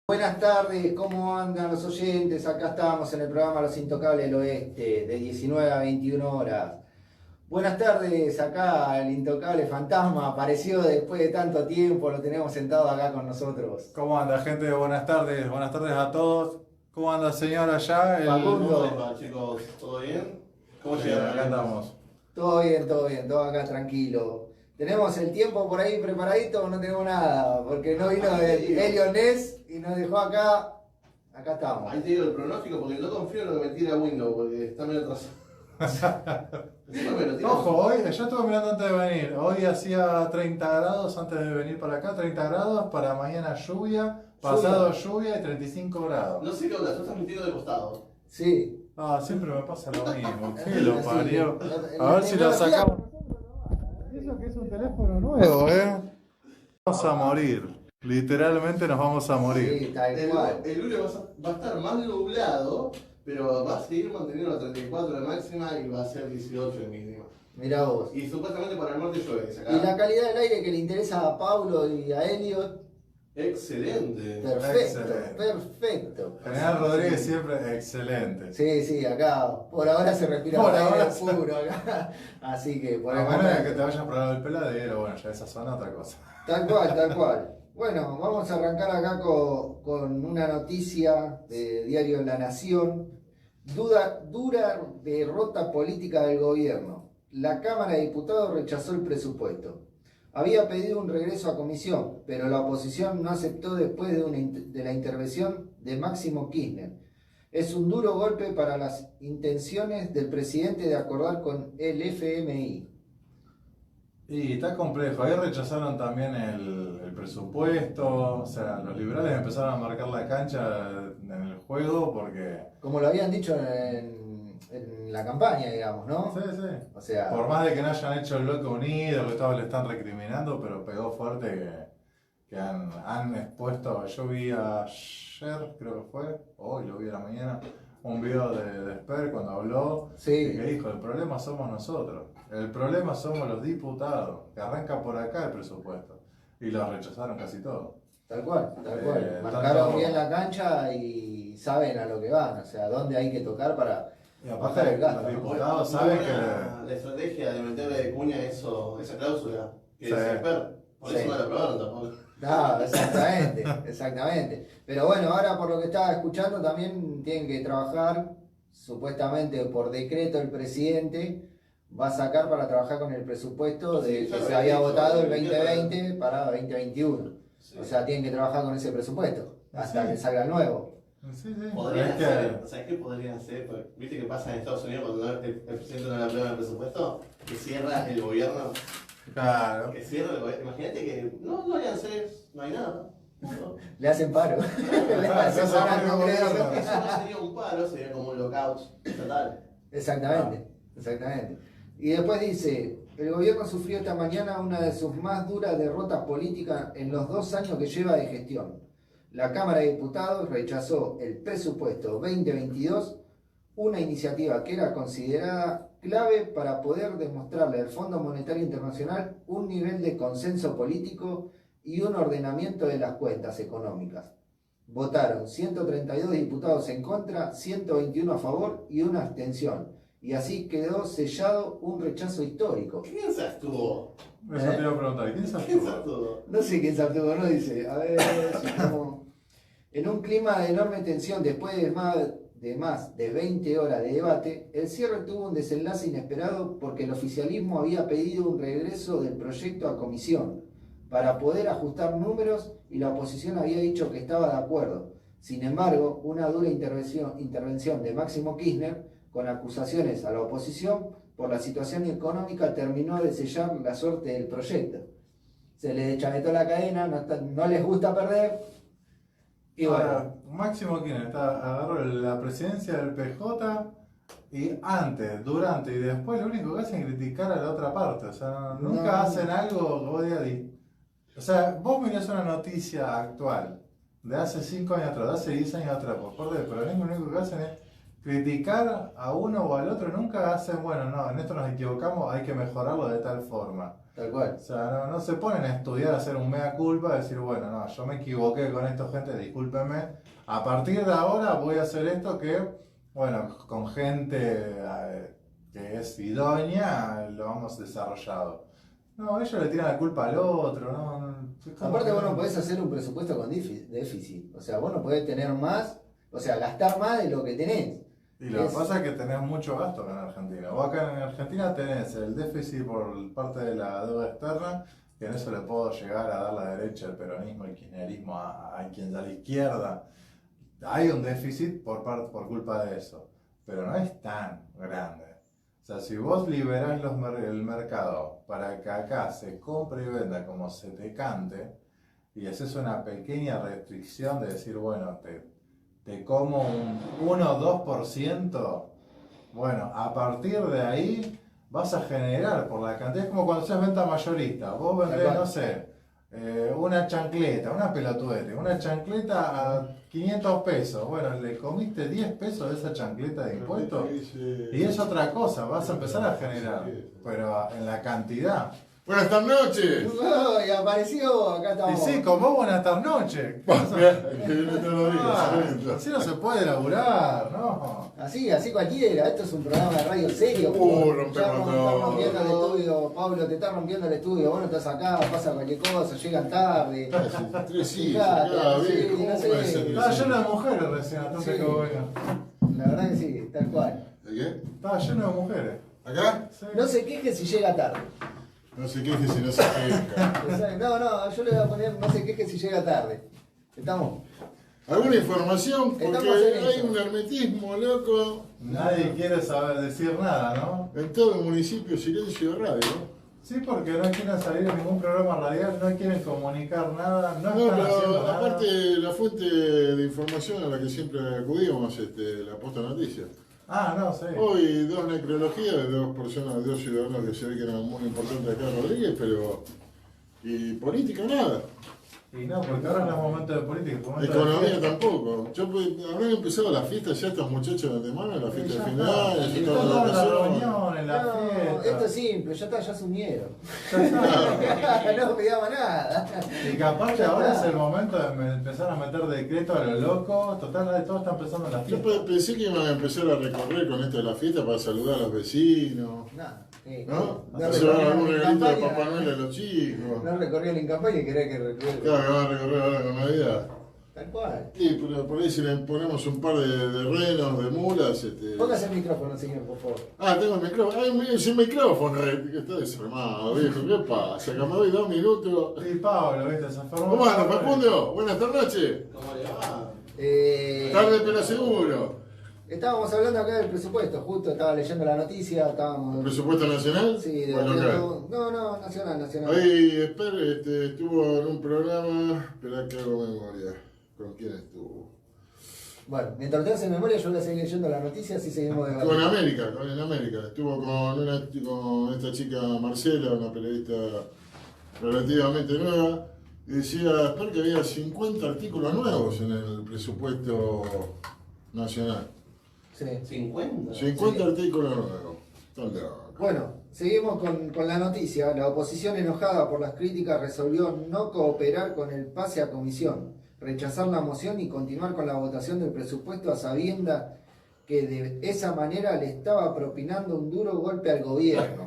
Buenas tardes, ¿cómo andan los oyentes? Acá estamos en el programa Los Intocables del Oeste, de 19 a 21 horas. Buenas tardes, acá el Intocable Fantasma apareció después de tanto tiempo, lo tenemos sentado acá con nosotros. ¿Cómo anda, gente? Buenas tardes a todos. ¿Cómo anda, señor, allá? Facundo. ¿Cómo les va, chicos? ¿Todo bien? ¿Cómo llegaron? Acá andamos. Todo bien, todo acá tranquilo. ¿Tenemos el tiempo por ahí preparadito o no tenemos nada? Porque no vino Elio Ness y nos dejó acá. Acá estamos. Ahí te digo el pronóstico porque no confío en lo que me tira Windows porque está medio atrasado. Encima me lo tira. Ojo, hoy, yo estuve mirando antes de venir. Hoy hacía 30 grados antes de venir para acá, 30 grados, para mañana lluvia, pasado lluvia y 35 grados. No sé qué onda, tú estás mintiendo de costado. Sí. Ah, siempre me pasa lo mismo. ¿Qué lo parió? En A la ver si lo tecnología- sacamos. Eso que es un teléfono nuevo, Vamos a morir. Literalmente nos vamos a morir. Sí, tal cual. El lunes va a estar más nublado, pero va a seguir manteniendo la 34 de máxima y va a ser 18 de mínima. Mirá vos. Y supuestamente para el norte llueve, dice acá. Y la calidad del aire que le interesa a Paulo y a Elliot, Excelente. perfecto, Excelente. perfecto. General Rodríguez siempre excelente. Sí, acá por ahora se respira Por aire ahora puro acá. Así que por A el menos de que momento. te vayas por el peladero, bueno, ya esa zona otra cosa. Tal cual. Bueno, vamos a arrancar acá con una noticia de Diario La Nación. Dura derrota política del gobierno. La Cámara de Diputados rechazó el presupuesto. Había pedido un regreso a comisión, pero la oposición no aceptó después de la intervención de Máximo Kirchner. Es un duro golpe para las intenciones del presidente de acordar con el FMI. Y está complejo, ahí rechazaron también el presupuesto, o sea, los liberales empezaron a marcar la cancha en el juego porque... Como lo habían dicho en la campaña, digamos, ¿no? Sí, sí. O sea, Por más de que no hayan hecho el bloque unido, que le están recriminando, pero pegó fuerte que han expuesto, yo vi ayer, creo que fue, hoy lo vi a la mañana, un video de Esper cuando habló, sí. que dijo, el problema somos nosotros, el problema somos los diputados, que arranca por acá el presupuesto, y lo rechazaron casi todo. Tal cual. Marcaron tanto- bien la cancha y saben a lo que van, o sea, dónde hay que tocar para Y bajar el aparte, gasto, los ¿no? diputados Muy saben buena la estrategia de meterle de cuña esa cláusula que Sí. dice Per. Por Sí. eso no la aprobaron tampoco. No, exactamente. Pero bueno, ahora por lo que estaba escuchando también tienen que trabajar, supuestamente por decreto el presidente va a sacar para trabajar con el presupuesto Sí, de ya que lo se había había dicho, votado el el 2020 para 2021. Sí. O sea, tienen que trabajar con ese presupuesto hasta Sí. que salga el nuevo. Sí, sí. Podrían Es que- hacer, ¿sabes qué podrían hacer? Porque, ¿viste qué pasa en Estados Unidos cuando el presidente no le aprueba el presupuesto? Que cierra el gobierno. Claro. Que cierra el gobierno. Imagínate que no harían hacer, no hay nada. Punto. Le hacen paro. Le hacen Eso paro al es Congreso. Eso no sería un paro, sería como un lockout estatal. Exactamente. Y después dice, el gobierno sufrió esta mañana una de sus más duras derrotas políticas en los 2 años que lleva de gestión. La Cámara de Diputados rechazó el presupuesto 2022, una iniciativa que era considerada clave para poder demostrarle al Fondo Monetario Internacional un nivel de consenso político y un ordenamiento de las cuentas económicas. Votaron 132 diputados en contra, 121 a favor y una abstención. Y así quedó sellado un rechazo histórico. ¿Quién se abstuvo? Eso te iba a preguntar, ¿quién se ¿Quién se abstuvo? abstuvo? No sé quién se abstuvo, no dice. A ver, si estamos... En un clima de enorme tensión, después de más de 20 horas de debate, el cierre tuvo un desenlace inesperado porque el oficialismo había pedido un regreso del proyecto a comisión para poder ajustar números y la oposición había dicho que estaba de acuerdo. Sin embargo, una dura intervención de Máximo Kirchner con acusaciones a la oposición por la situación económica terminó de sellar la suerte del proyecto. Se les deschavetó la cadena, no les gusta perder. Y Ahora, bueno, Máximo Kirchner agarró la presidencia del PJ y antes, durante y después lo único que hacen es criticar a la otra parte. O sea, nunca No. hacen algo que vos digas. O sea, vos mirás una noticia actual de hace 5 años atrás, de hace 10 años atrás, por parte del peronismo, lo único que hacen es criticar a uno o al otro, nunca hacen, bueno, no, en esto nos equivocamos, hay que mejorarlo de tal forma. Tal cual. O sea, no se ponen a estudiar, a hacer un mea culpa, decir, bueno, no, yo me equivoqué con esto, gente, discúlpenme. A partir de ahora voy a hacer esto que, bueno, con gente que es idónea, lo hemos desarrollado. No, ellos le tiran la culpa al otro, ¿no? Aparte vos no podés hacer un presupuesto con déficit. O sea, vos no podés tener más, o sea, gastar más de lo que tenés. Y lo que pasa es que tenés mucho gasto acá en Argentina. Vos acá en Argentina tenés el déficit por parte de la deuda externa, que en eso le puedo llegar a dar la derecha, el peronismo, el kirchnerismo, a quien da la izquierda. Hay un déficit por culpa de eso, pero no es tan grande. O sea, si vos liberás el mercado para que acá se compre y venda como se te cante, y haces una pequeña restricción de decir, bueno, te como un 1 o 2%, bueno, a partir de ahí vas a generar por la cantidad, es como cuando haces venta mayorista, vos vendés, no sé, una chancleta, una pelotudete, una chancleta a 500 pesos, bueno, le comiste 10 pesos de esa chancleta de impuestos y es otra cosa, vas a empezar a generar, pero en la cantidad. Buenas noches. No, y apareció, acá Y estamos. sí, con vos buenas noches. Así no se puede laburar, ¿no? Así cualquiera, esto es un programa de radio serio. Rompemos Ya están todo. rompiendo el estudio, Pablo, te está rompiendo el estudio, vos no estás acá, pasa cualquier cosa, llegan tarde. Tres hijos, Fijate, cada sí, vez, ¿cómo no sé. puede ser Estaba tres lleno de hijos? mujeres recién, antes Sí. que vos vengas. La verdad que sí, tal cual. ¿De qué? Estaba lleno de mujeres. ¿Acá? Sí. No se queje si llega tarde. No se queje si no se queja. No, yo le voy a poner no se queje si llega tarde. ¿Estamos? ¿Alguna información? Porque Estamos en hay eso. un hermetismo, loco. Nadie quiere saber decir nada, ¿no? En todo el municipio, silencio de radio. Sí, porque no quieren salir en ningún programa radial, no quieren comunicar nada, no No, están haciendo pero nada. aparte la fuente de información a la que siempre acudimos, la Posta Noticias. Ah, no, sí. Hoy dos necrologías de dos personas, de dos ciudadanos que se ve que eran muy importantes acá en Rodríguez, pero... Y política nada. Y no, porque ahora no es momento de política, es momento de Economía fiesta. tampoco. Habrán empezado las fiestas ya estos muchachos de antemano, la fiesta Ya de está. final, Están toda todos en la vacaciones. reunión, en la No, fiesta. esto es simple, ya está, ya asumieron. Ya está. No pidamos nada. Y que aparte ahora es el momento de empezar a meter decretos a lo loco. Total, todos están empezando en la Yo fiesta. pensé que iban a empezar a recorrer con esto de la fiesta para saludar a los vecinos, Nada. ¿no? No Llevar recorrieron algún en regalito de campaña. Papá Noel a los chicos. No recorrió en campaña y querés que recorriera. Claro, que van a recorrer ahora con Navidad. Tal cual. Y por ahí si le ponemos un par de renos, de mulas, Póngase el micrófono, señor, por favor. Ah, tengo el micrófono. Ay, es el micrófono, que está desarmado, viejo. ¿Qué pasa? Que me doy 2 minutos. Y Pablo, ¿viste? Se formó. ¿Cómo anda, Facundo? Buenas noches. ¿Cómo le va? Tarde pero seguro. Estábamos hablando acá del presupuesto, justo estaba leyendo la noticia, estábamos... ¿Presupuesto nacional? Sí, de ¿O local? No, nacional. Hoy estuvo en un programa, espera que hago memoria. ¿Con quién estuvo? Bueno, mientras te haces memoria, yo voy a seguir leyendo la noticia, así seguimos Con debatiendo. América. Estuvo con esta chica Marcela, una periodista relativamente nueva. Y decía, espero que había 50 artículos nuevos en el presupuesto nacional. Sí. 50. 50 artículos nuevos. Están locos. Bueno, seguimos con la noticia. La oposición enojada por las críticas resolvió no cooperar con el pase a comisión, rechazar la moción y continuar con la votación del presupuesto a sabienda que de esa manera le estaba propinando un duro golpe al gobierno.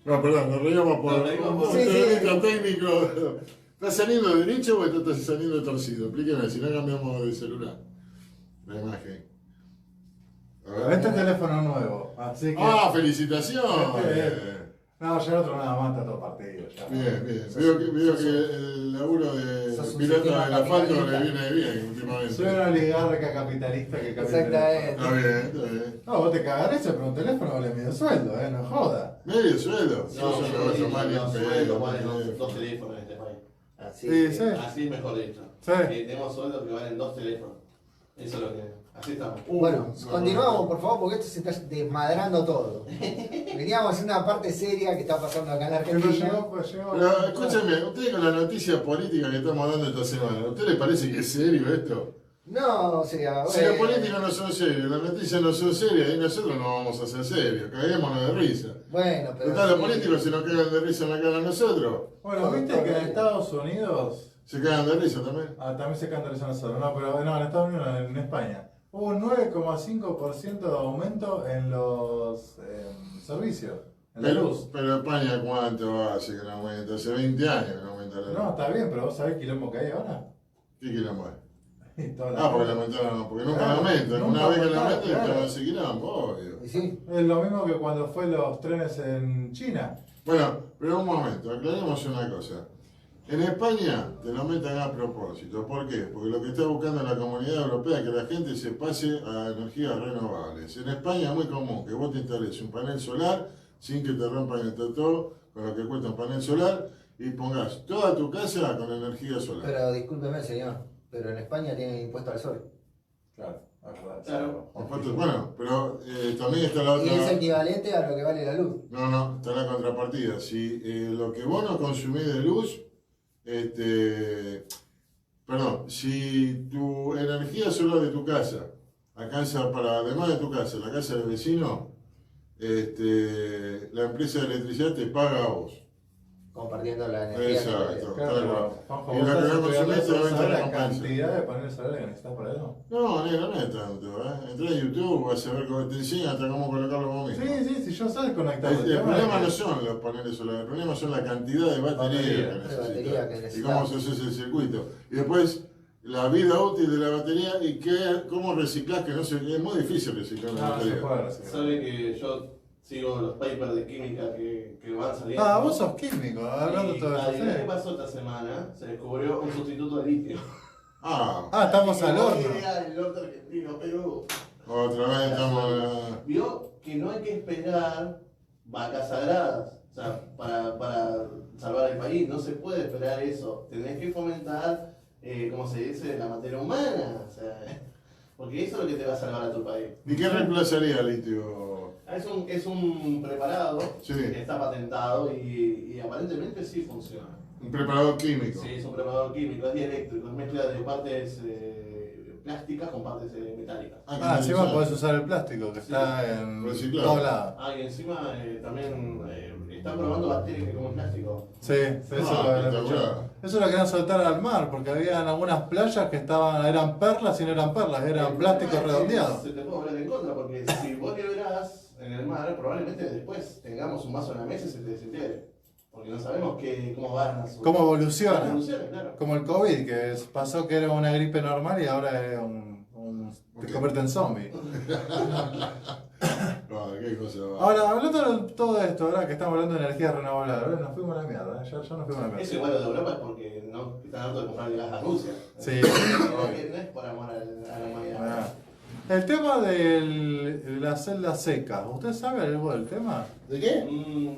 No, perdón, nos reíamos por Nos reímos un por- Sí, sí. técnico técnico. ¿Estás saliendo derecho o estás saliendo torcido? Explíqueme, si no cambiamos de celular. La imagen. A ver. Este teléfono nuevo, así que. ¡Ah, felicitaciones! No, ya el otro nada más está todo partido. Ya. Bien, bien. Veo que el laburo de sos un pirata sistema del asfalto le capitalista. viene bien últimamente. Soy una oligarca capitalista que cambia el Exactamente. Está bien, está bien. No, vos te cagarés, pero un teléfono vale medio sueldo, no joda. Medio sueldo. No, Yo no voy a tomar ni un sueldo, pedo. valen dos teléfonos en este país. Así Sí, que- sí. Así es mejor dicho. Sí. Tenemos sueldos que valen 2 teléfonos. Eso es lo que. Así estamos. Bueno, continuamos por favor porque esto se está desmadrando todo. Veníamos haciendo una parte seria que está pasando acá en la Pero Argentina. llegó, pues llegó. Pero escúchame, usted con la noticia política que estamos dando esta semana, ¿a usted le parece que es serio esto? No, o sea, Si los políticos no son serios, las noticias no son serias, y nosotros no vamos a ser serios, caguémonos de risa. bueno, pero Total, los sí. políticos se nos cagan de risa en la cara a nosotros. Bueno, viste que en Estados Unidos Se cagan de risa también. también se canta a nosotros, no, pero no, en Estados Unidos, no, en España. Hubo un 9,5% de aumento en los servicios, en la luz. Pero España, ¿cuánto hace que no aumenta? Hace 20 años que no aumenta la luz. No, está bien, pero vos sabés el quilombo que hay ahora. ¿Qué quilombo es? Y toda la- Ah, porque la aumentaron, porque nunca Claro, la aumentan. nunca Una vez que la aumentaron, aumentan, claro. claro. Se quilombo, obvio. Y sí. Es lo mismo que cuando fue los trenes en China. Bueno, pero un momento, aclaremos una cosa. En España te lo aumentan a propósito. ¿Por qué? Porque lo que está buscando la Comunidad Europea es que la gente se pase a energías renovables. En España es muy común que vos te instales un panel solar sin que te rompan el totó con lo que cuesta un panel solar y pongas toda tu casa con energía solar. Pero discúlpeme, señor, pero en España tienen impuesto al sol. Claro, es verdad. Claro. Bueno, pero también está la Y es otra... equivalente a lo que vale la luz. No, está la contrapartida. Si lo que vos no consumís de luz, si tu energía solar de tu casa alcanza para, además de tu casa, la casa del vecino, la empresa de electricidad te paga a vos. Compartiendo la energía. Exacto. Claro, pero, Juanjo, Y vos la que estás no consumís estudiando te eso, va a ¿sabés la entrar cantidad de paneles solares que necesitas para eso? No, negro, no es tanto, Entrá en YouTube, vas a ver cómo te enseñan hasta cómo colocarlo vos mismo. Sí, yo sé conectar. El problema no son los paneles solares, el problema son la cantidad de batería Batería. que De batería que necesitas y necesitas. cómo se hace ese circuito. Y después la vida útil de la batería y cómo reciclás, que no se, es muy difícil reciclar una No, se batería. puede reciclar. Sabe que yo sigo los papers de química que van saliendo. Ah, vos sos químico, hablando Y todo eso. adivina sí. ¿qué pasó esta semana? Se descubrió un sustituto de litio. Ah, Estamos al horno. El norte argentino, Perú. otra vez estamos... Vio que no hay que esperar vacas sagradas, o sea, para salvar el país. No se puede esperar eso. Tenés que fomentar, como se dice, la materia humana. O sea, porque eso es lo que te va a salvar a tu país. ¿Y qué reemplazaría el litio? Es un preparado Sí. que está patentado y aparentemente sí funciona. Un preparador químico. Sí, es un preparador químico, es dieléctrico, es mezcla de partes plásticas con partes metálicas. qué Encima interesante. podés usar el plástico que Sí. está en Reciclado. todos lados. Y encima también están probando bacterias que comen plástico. Sí, eso espectacular. eso lo querían soltar al mar, porque habían algunas playas que eran perlas y no eran perlas, eran plásticos redondeados. Se te puede volver en contra, porque si vos liberás en el mar, probablemente después tengamos un vaso en la mesa y se te desintegre. Porque no sabemos cómo van a su... ¿Cómo evoluciona? Claro. Como el COVID, que pasó que era una gripe normal y ahora es te convierte en zombie. No, qué cosa va. Ahora, hablando de todo esto, ahora que estamos hablando de energía renovable, ahora nos fuimos a la mierda, ya nos fuimos a la Eso mierda. igual lo de Europa es porque no están hartos de comprarle gas a Rusia. Sí. No es por amor a la humanidad. Ah. El tema de las celdas secas, ¿usted sabe algo del tema? ¿De qué?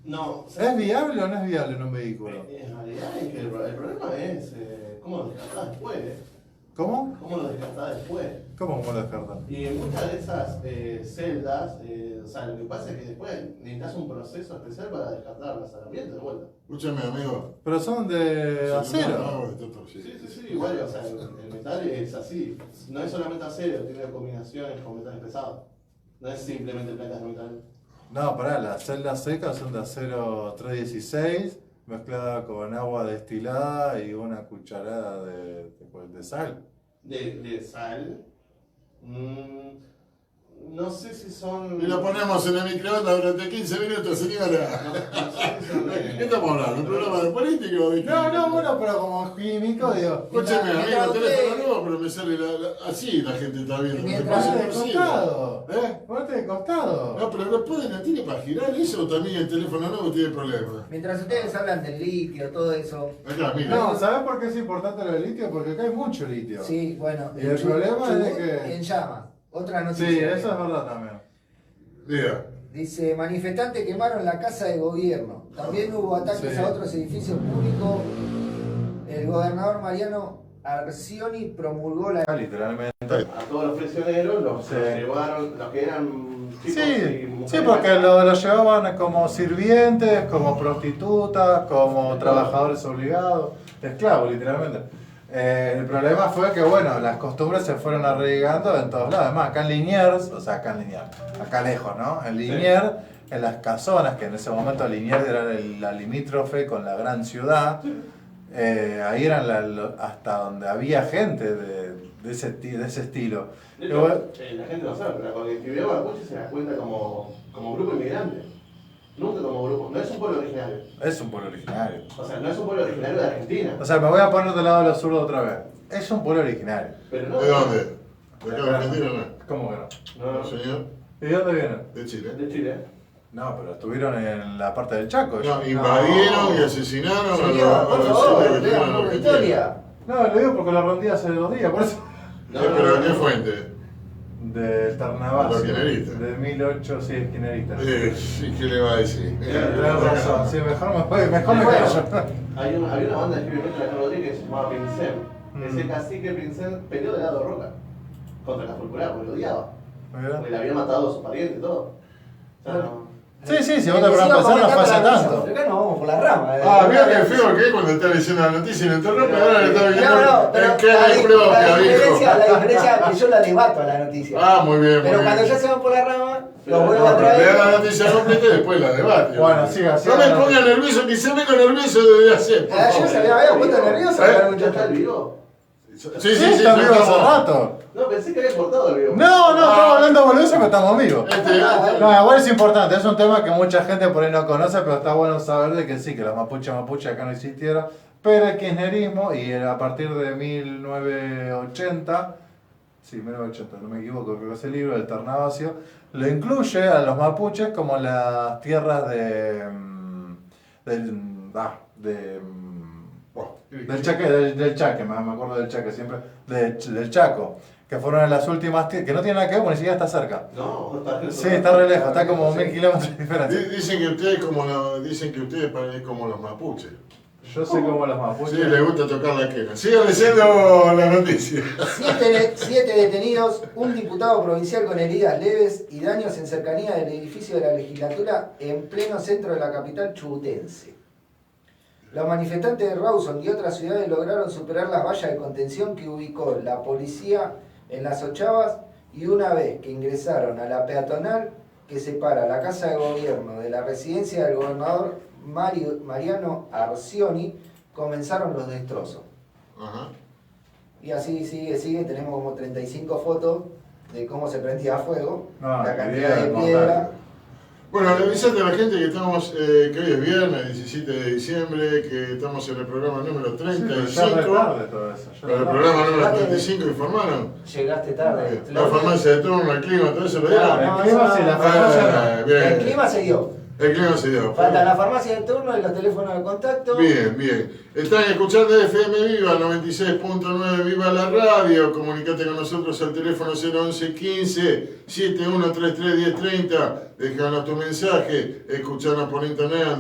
No. ¿Es viable o no es viable en un vehículo? En realidad es que el problema es cómo lo descartás después. ¿Cómo? ¿Cómo lo descartás después? ¿Cómo lo descartan? Y en muchas de esas celdas, o sea, lo que pasa es que después necesitas un proceso especial para descartarlas al ambiente de vuelta. Escúchame, amigo. Pero son de acero. No, está torcido. Sí, igual, o sea, el metal es así. No es solamente acero, tiene combinaciones con metales pesados. No es simplemente placas de metal. No, pará, las celdas secas son de acero 316 mezclada con agua destilada y una cucharada de sal. De sal. No sé si son. Y lo ponemos en el microondas durante 15 minutos, señora. No sé si son ¿Qué estamos hablando? ¿Un programa de político? No, bueno, pero como químico, digo. Escúcheme, Mientras amigo, usted- teléfono nuevo, pero me sale así la gente está viendo. Mientras- Me Ponete pasa de por cielo. costado. ¿Eh? Ponete de costado. No, pero no tiene para girar eso o también el teléfono nuevo tiene problemas. Mientras ustedes hablan del litio, todo eso. Acá, mira. No, ¿sabes por qué es importante lo del litio? Porque acá hay mucho litio. Sí, bueno. Y el problema es de Chubut que- en llamas. Otra noticia. Sí, eso es verdad también. Diga. Dice, manifestantes quemaron la casa de gobierno. También hubo ataques Sí. a otros edificios públicos. El gobernador Mariano Arcioni promulgó la... Literalmente. A todos los prisioneros los Sí. llevaron, los que eran chicos y Sí, mujeres. sí, porque lo llevaban como sirvientes, como prostitutas, como trabajadores obligados, esclavos literalmente. El problema fue que, bueno, las costumbres se fueron arraigando en todos lados. Además, acá en Liniers, o sea, acá lejos, ¿no? En Liniers, en las casonas, que en ese momento Liniers era la limítrofe con la gran ciudad, ahí eran hasta donde había gente de ese estilo. De hecho, la gente no sabe, pero la colectividad mapuche se la cuenta como grupo inmigrante. Nunca como grupo. No es un pueblo originario. Es un pueblo originario. O sea, no es un pueblo originario de Argentina. O sea, me voy a poner del lado de los zurdos otra vez. Es un pueblo originario. Pero no. ¿De dónde? ¿De acá de Argentina o no? ¿Cómo que no? No, Señor, ¿Y de dónde vienen? de Chile. de Chile. No, pero estuvieron en la parte del Chaco. No, ellos. invadieron y asesinaron Señor, por favor, lea un poco de historia. No, lo digo porque lo rendí hace 2 días, por eso. ¿Pero de qué fuente? Del Tarnabasio. Los kirchneristas. De 1800, sí, kirchnerista. Sí, ¿qué le va a decir? Tenés razón, sí, mejor me callo. Había una banda de heavy metal acá en Rodríguez que se llamaba Pincel. Ese cacique Pincel peleó del lado de Roca contra la Fulgurada porque lo odiaba. Porque le había matado a su pariente y todo. O sea, no. Sí, si vos te pones a pensar, no fue hace tanto. Acá nos vamos por la rama. Mira qué feo que es cuando está leyendo la noticia y lo interrumpe, ahora le está viendo pero en qué propia, dijo. la diferencia es que yo la debato a la noticia. Muy bien, Pero muy cuando bien. ya se van por la rama, Pero lo vuelvo a Le da la traer. noticia completa y después la debate. Bueno, siga. No me ponga nervioso, que se venga nervioso desde hacer. por Yo favor. se me había puesto nervioso. ¿Ya está el vivo? Sí, está vivo hace rato. No, pensé que había cortado el vivo. No, estamos hablando boludeces, pero estamos vivos. Este, No, igual es importante, es un tema que mucha gente por ahí no conoce, pero está bueno saber de que sí, que los mapuches acá no existieron, pero el kirchnerismo, y a partir de 1980, sí, 1980, no me equivoco, creo que es el libro del Tarnabasio, lo incluye a los mapuches como las tierras del Chaque, me acuerdo del Chaque siempre, del Chaco, que fueron las últimas, que no tienen nada que ver, porque ni siquiera está cerca. No, está lejos. Sí, está re lejos, está como 1000 kilómetros de diferencia. dicen que ustedes parecen como los mapuches. Yo sé cómo los mapuches. Sí, les gusta tocar la quena. Sigan leyendo la noticia. 7 detenidos, un diputado provincial con heridas leves y daños en cercanía del edificio de la legislatura en pleno centro de la capital chubutense. Los manifestantes de Rawson y otras ciudades lograron superar las vallas de contención que ubicó la policía en las Ochavas y una vez que ingresaron a la peatonal que separa la casa de gobierno de la residencia del gobernador Mariano Arcioni, comenzaron los destrozos. Ajá. Y así sigue, tenemos como 35 fotos de cómo se prendía fuego, Ah, la qué cantidad de bien, piedra. Bueno, le avisate a la gente que estamos, que hoy es viernes, 17 de diciembre, que estamos en el programa número Sí, pero ya 35. re tarde todo eso. Para el programa número 35 informaron. Llegaste tarde. La farmacia de turno, el clima, todo eso lo dieron. Claro. El clima sí, la farmacia no. Bien. El clima se dio. El clima se dio. Falta la farmacia de turno y los teléfonos de contacto. Bien, bien. Están escuchando FM Viva 96.9 Viva la Radio. Comunicate con nosotros al teléfono 011 15 7133 1030. Déjanos tu mensaje. Escuchanos por internet al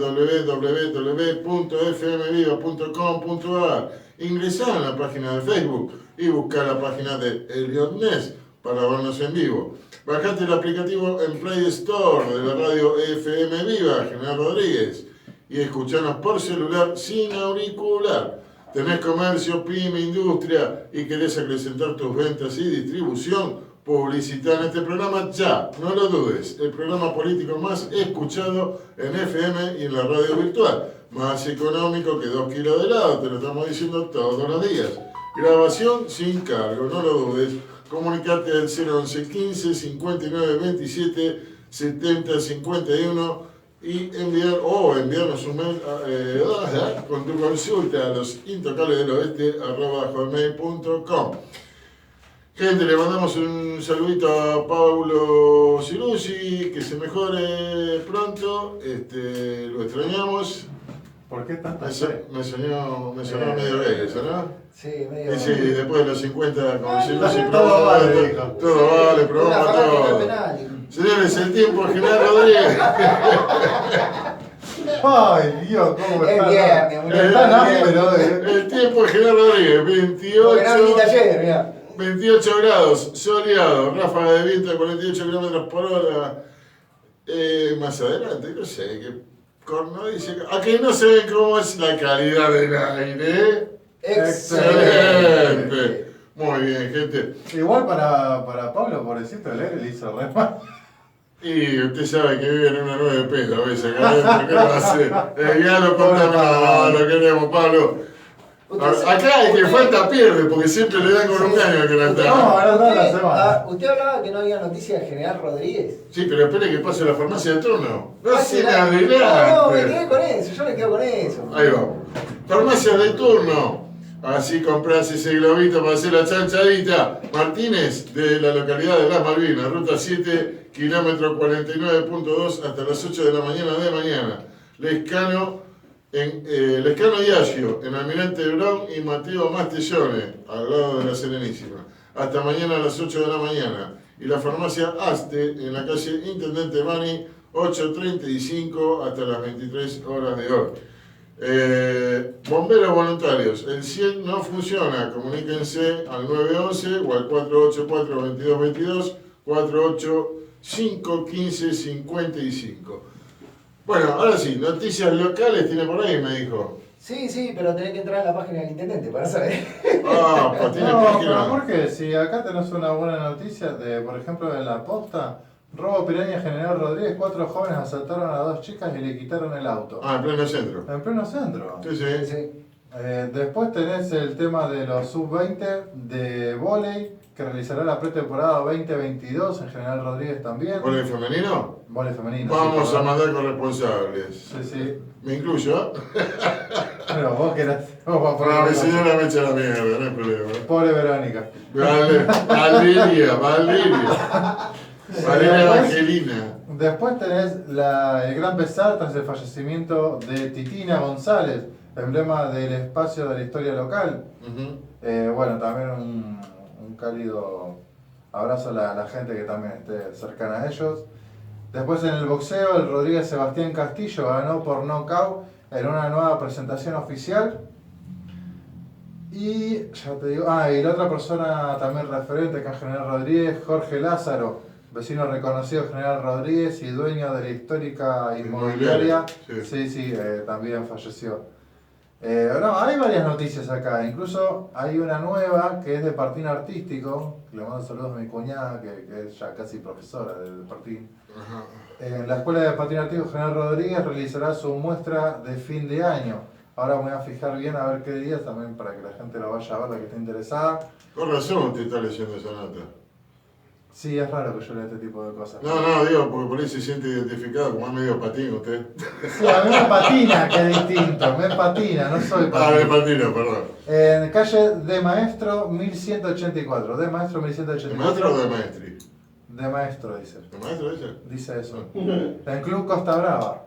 www.fmviva.com.ar. Ingresá en la página de Facebook y busca la página de Elliot Ness para vernos en vivo. Bajate el aplicativo en Play Store de la radio FM Viva, General Rodríguez, y escuchanos por celular sin auricular. Tenés comercio, pyme, industria y querés acrecentar tus ventas y distribución, publicitá en este programa ya, no lo dudes. El programa político más escuchado en FM y en la radio virtual. Más económico que 2 kilos de helado, te lo estamos diciendo todos los días. Grabación sin cargo, no lo dudes. Comunicate al 011 15 59 27 70 51 y enviarnos un mail con tu consulta a los intocablesdeloeste@hotmail.com. Gente, le mandamos un saludito a Paulo Cirusi, que se mejore pronto, lo extrañamos. ¿Por qué tanta Me fe? sonó medio gay eso, ¿no? Sí, medio. Y sí, después de los 50 con Cirusi todo probamos vale, dijo. todo vale, probamos Una fanática todo. penal. Señores, el tiempo General Rodríguez. Ay, Dios, cómo Es está. viernes, Es muchachos. tan áspero, El tiempo General Rodríguez, Porque no viniste ayer, mirá. 28 grados, soleado, ráfaga de viento de 48 kilómetros por hora. Más adelante, no sé, que Corno dice, a que no se ve cómo es la calidad del aire. Excelente. Muy bien, gente. Igual para Pablo, pobrecito, le hizo re mal. Y usted sabe que vive en una 9 pesos a veces, acá adentro, ¿qué lo va a hacer? Ya lo contamos, no, lo queremos, Pablo. Acá el que falta pierde, porque siempre le dan con un caño que no está. No, ahora toda la semana. Usted hablaba que no había noticias del general Rodríguez. Sí, pero espere que pase la farmacia de turno. No se me No, me adelante. quedé con eso, yo me quedo con eso. Ahí va. Farmacia de turno. Así compras ese globito para hacer la chanchadita. Martínez, de la localidad de Las Malvinas, ruta 7, kilómetro 49.2 hasta las 8 de la mañana. Lescano y Agio, en Almirante Brown y Mateo Mastellone, al lado de la Serenísima. Hasta mañana a las 8 de la mañana. Y la farmacia Aste, en la calle Intendente Mani, 8:35 hasta las 23 horas de hoy. Bomberos voluntarios, el 100 no funciona, comuníquense al 911 o al 484-2222, 485-1555. Bueno, ahora sí, noticias locales tiene por ahí, me dijo. Sí, pero tenés que entrar a la página del intendente para saber. Ah, pues tiene No, pero página. porque si acá tenés una buena noticia de, por ejemplo, en la posta, robo Piraña General Rodríguez, 4 jóvenes asaltaron a 2 chicas y le quitaron el auto. Ah, en pleno centro. En pleno centro. Sí, sí. Sí. Después tenés el tema de los sub-20 de vóley, que realizará la pretemporada 2022 en General Rodríguez también. ¿Por el femenino? Vóley femenino. Vamos sí, a mandar corresponsables. Sí. ¿Me incluyo? Pero vos querés. Vos vas a No, mi poner- señora me echa la mierda, no hay problema. Pobre Verónica. Valeria Evangelina. Después tenés el gran pesar tras el fallecimiento de Titina González, emblema del espacio de la historia local. Ujú. Bueno, también un cálido abrazo a la gente que también esté cercana a ellos. Después en el boxeo, el Rodríguez Sebastián Castillo ganó por nocaut en una nueva presentación oficial. Y ya te digo, y la otra persona también referente que es General Rodríguez, Jorge Lázaro, vecino reconocido de General Rodríguez y dueño de la histórica inmobiliaria. Sí. Sí, también falleció. No, hay varias noticias acá, incluso hay una nueva que es de patín artístico, que le mando saludos a mi cuñada, que es ya casi profesora del patín. Ajá. En la Escuela de Patín Artístico General Rodríguez realizará su muestra de fin de año. Ahora me voy a fijar bien a ver qué días también para que la gente lo vaya a ver, la que esté interesada. Con razón usted está leyendo esa nota. Sí, es raro que yo lea este tipo de cosas. No, digo, porque por ahí se siente identificado como es medio patín usted. Sí, a mí me patina, que es distinto, me patina, no soy De patín. patino, perdón. En calle de Maestro 1184, de Maestro ¿De 1184. maestro o de maestri? De Maestro, dice. ¿De maestro ese? Dice eso. En Club Costa Brava.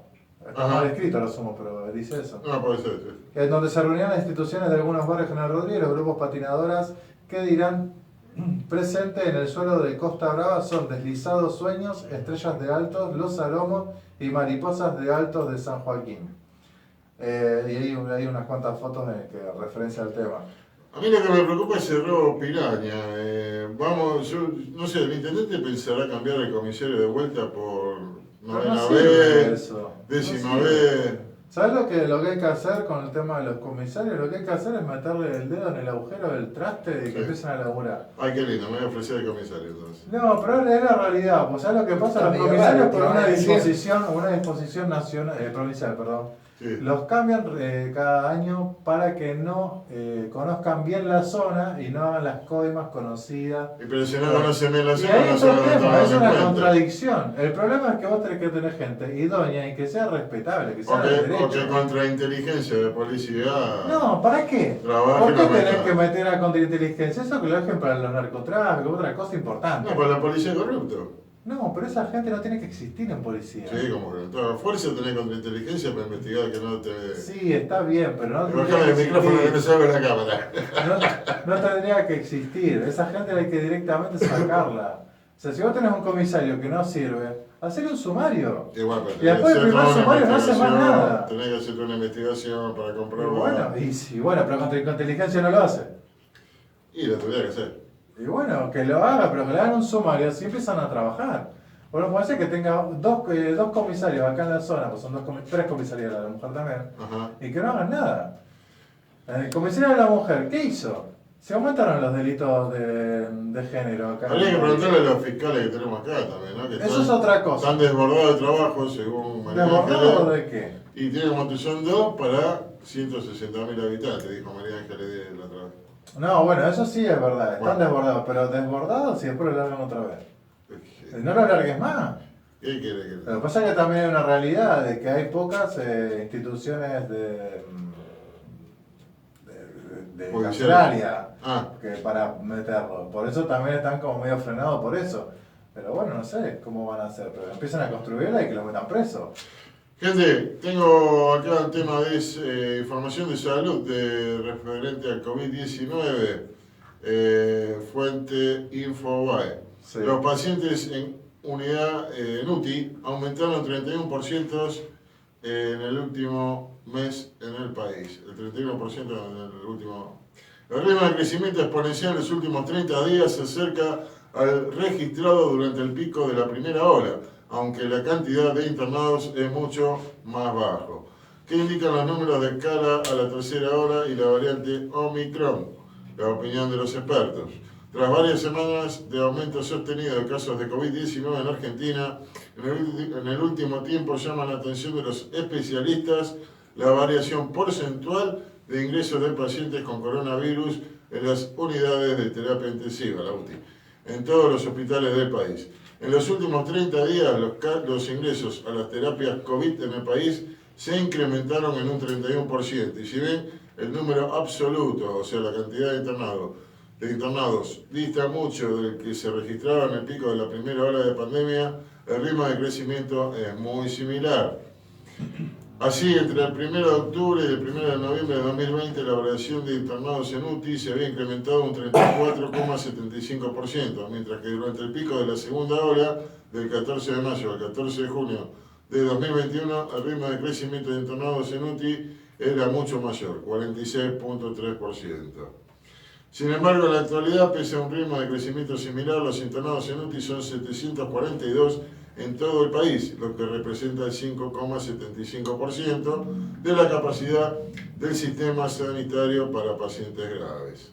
Está Ajá. mal escrito, lo sumo, pero dice eso. No, puede ser, sí. En donde se reunían las instituciones de algunos barrios General Rodríguez, los grupos patinadoras que dirán presente en el suelo de Costa Brava son Deslizados Sueños, Estrellas de Altos, Los Aromos y Mariposas de Altos de San Joaquín. Y hay unas cuantas fotos que referencia al tema. A mí lo que me preocupa es el robo piraña. Vamos, yo no sé, el intendente pensará cambiar el comisario de vuelta por novena No sirve vez, eso. décima No sirve. vez. ¿Sabes lo que hay que hacer con el tema de los comisarios? Lo que hay que hacer es meterle el dedo en el agujero del traste y que Sí. empiecen a laburar. Ay, qué lindo, me voy a ofrecer el comisario entonces. No, pero es la realidad. Pues ¿sabes lo que pasa? Está Los medio comisarios raro, por te van a decir. una disposición nacional, provincial, perdón. Sí. Los cambian cada año para que no conozcan bien la zona y no hagan las coimas conocidas. Y pero si no conocen bien la Y zona, hay no un se van a problema, tomar es en una cuenta. contradicción. El problema es que vos tenés que tener gente idónea y que sea respetable, que sea de O derecho. que contrainteligencia de policía. No, ¿para qué? Trabajen ¿Por qué la tenés verdad. que meter a contrainteligencia? Eso que lo dejen para los narcotráficos, otra cosa importante. No, pues la policía es corrupto. No, pero esa gente no tiene que existir en policía. Sí, como que en toda fuerza tenés contrainteligencia para investigar que no te. Sí, está bien, pero no tendría Bajame que el micrófono que me existir. salga la cámara. No tendría que existir. Esa gente hay que directamente sacarla. O sea, si vos tenés un comisario que no sirve, hacer un sumario. Igual, pero Y después del primer sumario no hace más nada. Tenés que hacer una investigación para Y comprobar. bueno, pero contra inteligencia no lo hace. Y lo tendría que hacer. Y bueno, que lo haga, pero que le hagan un sumario, así empiezan a trabajar. Bueno, puede ser que tenga dos comisarios acá en la zona, pues son tres comisarías, la de la mujer también, Ajá. y que no hagan nada. El comisario de la mujer, ¿qué hizo? Se aumentaron los delitos de género acá. Habría que preguntarle a los fiscales que tenemos acá también, ¿no? Que Eso es otra cosa. Están desbordados de trabajo, según María ¿Desbordado Ángeles. de qué? Y tienen Montezón 2 para 160.000 habitantes, dijo María Ángeles la otra vez. No, bueno, eso sí es verdad, están Bueno. desbordados, pero desbordados y después lo largan otra vez. No lo largues más. ¿Qué quiere que Lo que pasa es que también hay una realidad de que hay pocas instituciones de Judicial. carcelaria Ah, que para meterlo. Por eso también están como medio frenados por eso. Pero bueno, no sé cómo van a hacer, pero empiezan a construirla y que lo metan preso. gente, tengo acá un tema de información de salud referente al COVID-19, fuente Infobae. Sí. Los pacientes en unidad en UTI aumentaron 31% en el último mes en el país. El 31% en el último. El ritmo de crecimiento exponencial en los últimos 30 días se acerca al registrado durante el pico de la primera ola, aunque la cantidad de internados es mucho más bajo. ¿Qué indican los números de cara a la tercera ola y la variante Omicron? La opinión de los expertos. Tras varias semanas de aumento sostenido de casos de COVID-19 en Argentina, en el último tiempo llama la atención de los especialistas la variación porcentual de ingresos de pacientes con coronavirus en las unidades de terapia intensiva, la UTI, en todos los hospitales del país. En los últimos 30 días, los ingresos a las terapias COVID en el país se incrementaron en un 31%, y si bien el número absoluto, o sea, la cantidad de internados dista mucho del que se registraba en el pico de la primera ola de pandemia, el ritmo de crecimiento es muy similar. Así, entre el 1 de octubre y el 1 de noviembre de 2020, la variación de internados en UTI se había incrementado un 34,75%, mientras que durante el pico de la segunda ola, del 14 de mayo al 14 de junio de 2021, el ritmo de crecimiento de internados en UTI era mucho mayor, 46,3%. Sin embargo, en la actualidad, pese a un ritmo de crecimiento similar, los internados en UTI son 742 en todo el país, lo que representa el 5,75% de la capacidad del sistema sanitario para pacientes graves.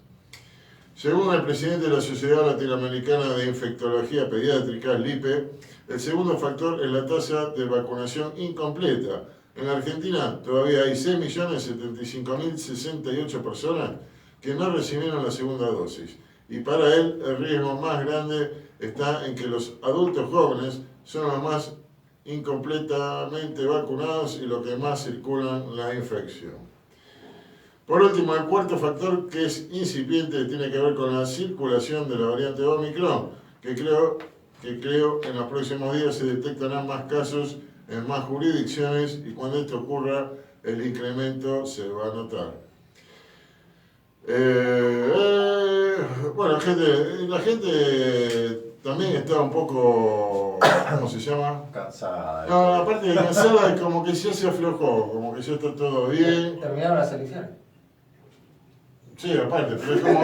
Según el presidente de la Sociedad Latinoamericana de Infectología Pediátrica, LIPE, el segundo factor es la tasa de vacunación incompleta. En la Argentina todavía hay 6.075.068 personas que no recibieron la segunda dosis, y para él el riesgo más grande está en que los adultos jóvenes son los más incompletamente vacunados y los que más circulan la infección. Por último, el cuarto factor, que es incipiente, tiene que ver con la circulación de la variante Omicron, que creo en los próximos días se detectarán más casos en más jurisdicciones, y cuando esto ocurra el incremento se va a notar. Bueno, la gente también está un poco, ¿cómo se llama? Cansada. No, aparte de cansada, como que ya se aflojó, como que ya está todo bien. Terminaron las elecciones. Sí, aparte, pero es como,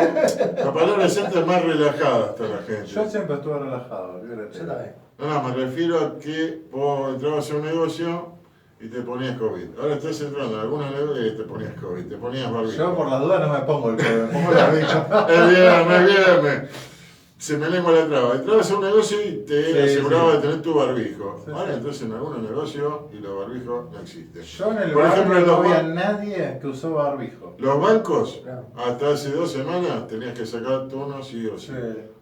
la palabra exacta es más relajada está la gente. Yo siempre estuve relajado, olvídate. Yo también. No, me refiero a que vos entrabas a un negocio y te ponías COVID. Ahora estás entrando en alguna negocio y te ponías COVID, te ponías barbijo. Yo por las dudas no me pongo el COVID, me pongo la bicha. Es viernes. Se me lengua la traba. Entrabas a un negocio y te aseguraba de tener tu barbijo. Sí, Ahora sí. entonces en algunos negocios y los barbijos no existen. Yo en el Por ejemplo, barrio en no los había ba- nadie que usó barbijo. Los bancos, Claro. hasta hace 2 semanas tenías que sacar turno sí o sí. Sí.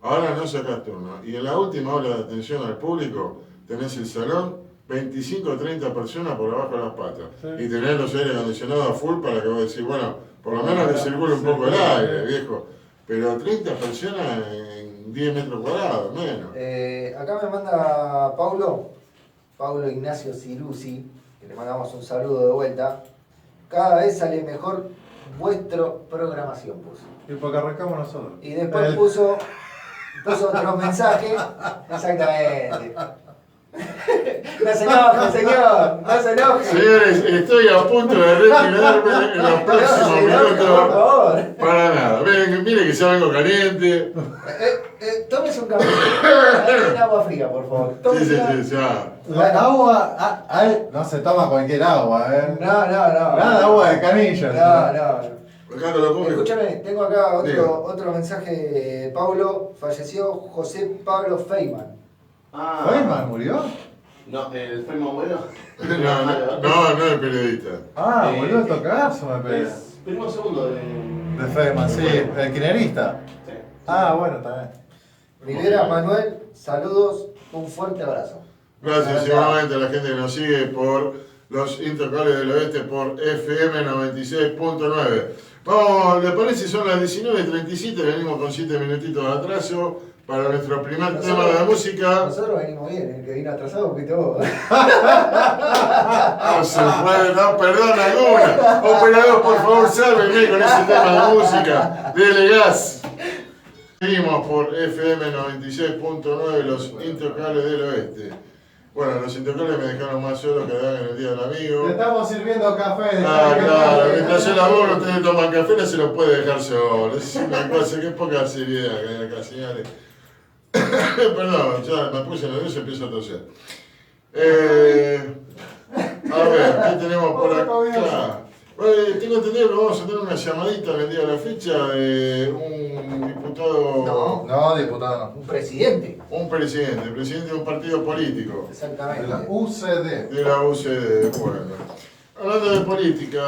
Ahora no sacas turno. Y en la última hora de atención al público tenés el salón 25 o 30 personas por abajo de las patas. Sí. Y tenés los aires acondicionados a full para que vos decís, bueno, por lo menos que circule un Sí, poco el sí. aire, viejo. Pero 30 personas en 10 metros cuadrados, menos. Acá me manda Paulo Ignacio Cirusi, que le mandamos un saludo de vuelta. Cada vez sale mejor vuestra programación, puso. Y porque arrancamos nosotros. Y después puso otro mensaje. Exactamente. No se enoje, señor, no se enoje. Señores, estoy a punto de retirarme en los No próximos se enoje, por minutos. favor. Para nada. Mire que ya vengo caliente. Tómese un café. Tiene agua fría, por favor. Sí, Tómese sí, una- sí, ya. La agua, no se toma cualquier agua, No, no, no. Nada, agua de canilla. No, no. Acá lo coge. Escúchame, tengo acá Diga. otro mensaje. Pablo, falleció José Pablo Feynman. Ah, ¿Feynman murió? No, el Feynman bueno. No es periodista. Ah, Sí. boludo, tocazo me pegué. Es primo segundo de. De Feynman, sí, el kirchnerista. Sí. Ah, bueno, está bien. Rivera Manuel, saludos, un fuerte abrazo. Gracias igualmente a la gente que nos sigue por los Intocables del Oeste por FM 96.9. Vamos, ¿le parece? Son las 19:37, venimos con 7 minutitos de atraso para nuestro primer tema de música. Nosotros venimos bien, el que vino atrasado porque todo. No se puede, no, perdón alguna. Operador, por favor, sálvenme con ese tema de música. Dele gas. Seguimos por FM 96.9, los Intocables del Oeste. Bueno, los Intocables me dejaron más solo que en el Día del Amigo. Te estamos sirviendo café. Ah, claro, mientras yo laburo, ustedes toman café, no se los puede dejar solo. Es una cosa, que poca seriedad que hay acá, señores. Perdón, ya me puse nervioso y empiezo a toser. A ver, ¿qué tenemos por acá? Bueno, tengo entendido que vamos a tener una llamadita vendida a la fecha de un diputado, No, diputado Un presidente. un presidente de un partido político. no. De Exactamente. la UCD. De la UCD, bueno. Hablando de política,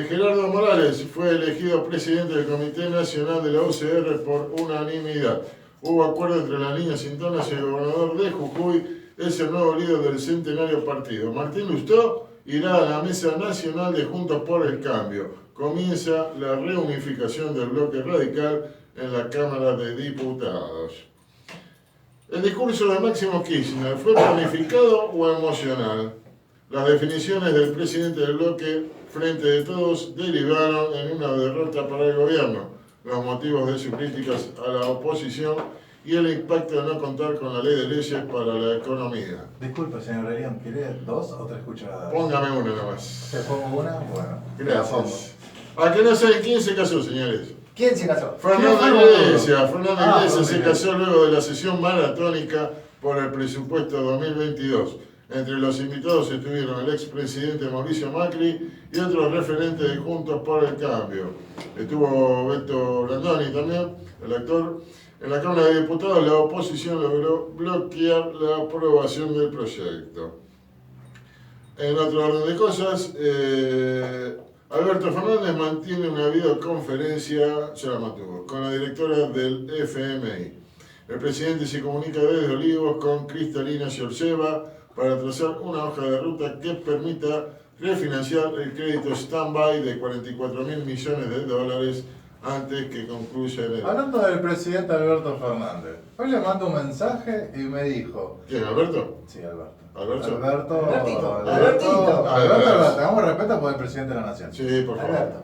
Gerardo Morales fue elegido presidente del Comité Nacional de la UCR por unanimidad. Hubo acuerdo entre las líneas internas y el gobernador de Jujuy es el nuevo líder del centenario partido. Martín Lustó irá a la Mesa Nacional de Juntos por el Cambio. Comienza la reunificación del bloque radical en la Cámara de Diputados. El discurso de Máximo Kirchner, ¿fue planificado o emocional? Las definiciones del presidente del bloque Frente de Todos derivaron en una derrota para el gobierno, los motivos de sus críticas a la oposición y el impacto de no contar con la ley de leyes para la economía. Disculpe, señor Relión, ¿quiere 2 o 3 cucharadas? Póngame una nomás. ¿Te pongo una? Bueno, la pongo. Gracias. ¿A que no saben quién se casó, señores? ¿Quién se casó? Fernando ¿Quién fue, Iglesias. Fernando Ah, Iglesias se Fernando casó luego de la sesión maratónica por el presupuesto 2022. Entre los invitados estuvieron el expresidente Mauricio Macri y otros referentes de Juntos por el Cambio. Estuvo Beto Brandoni también, el actor. En la Cámara de Diputados la oposición logró bloquear la aprobación del proyecto. En otro orden de cosas, Alberto Fernández mantiene una videoconferencia, se la mantuvo, con la directora del FMI. El presidente se comunica desde Olivos con Cristalina Georgieva para trazar una hoja de ruta que permita refinanciar el crédito stand-by de 44.000 millones de dólares antes que concluya el... Hablando del presidente Alberto Fernández, hoy le mando un mensaje y me dijo... ¿Quién, Alberto? Sí, Alberto. ¿Alberto? Alberto, tengamos respeto por el presidente de la nación. Sí, por favor. Alberto.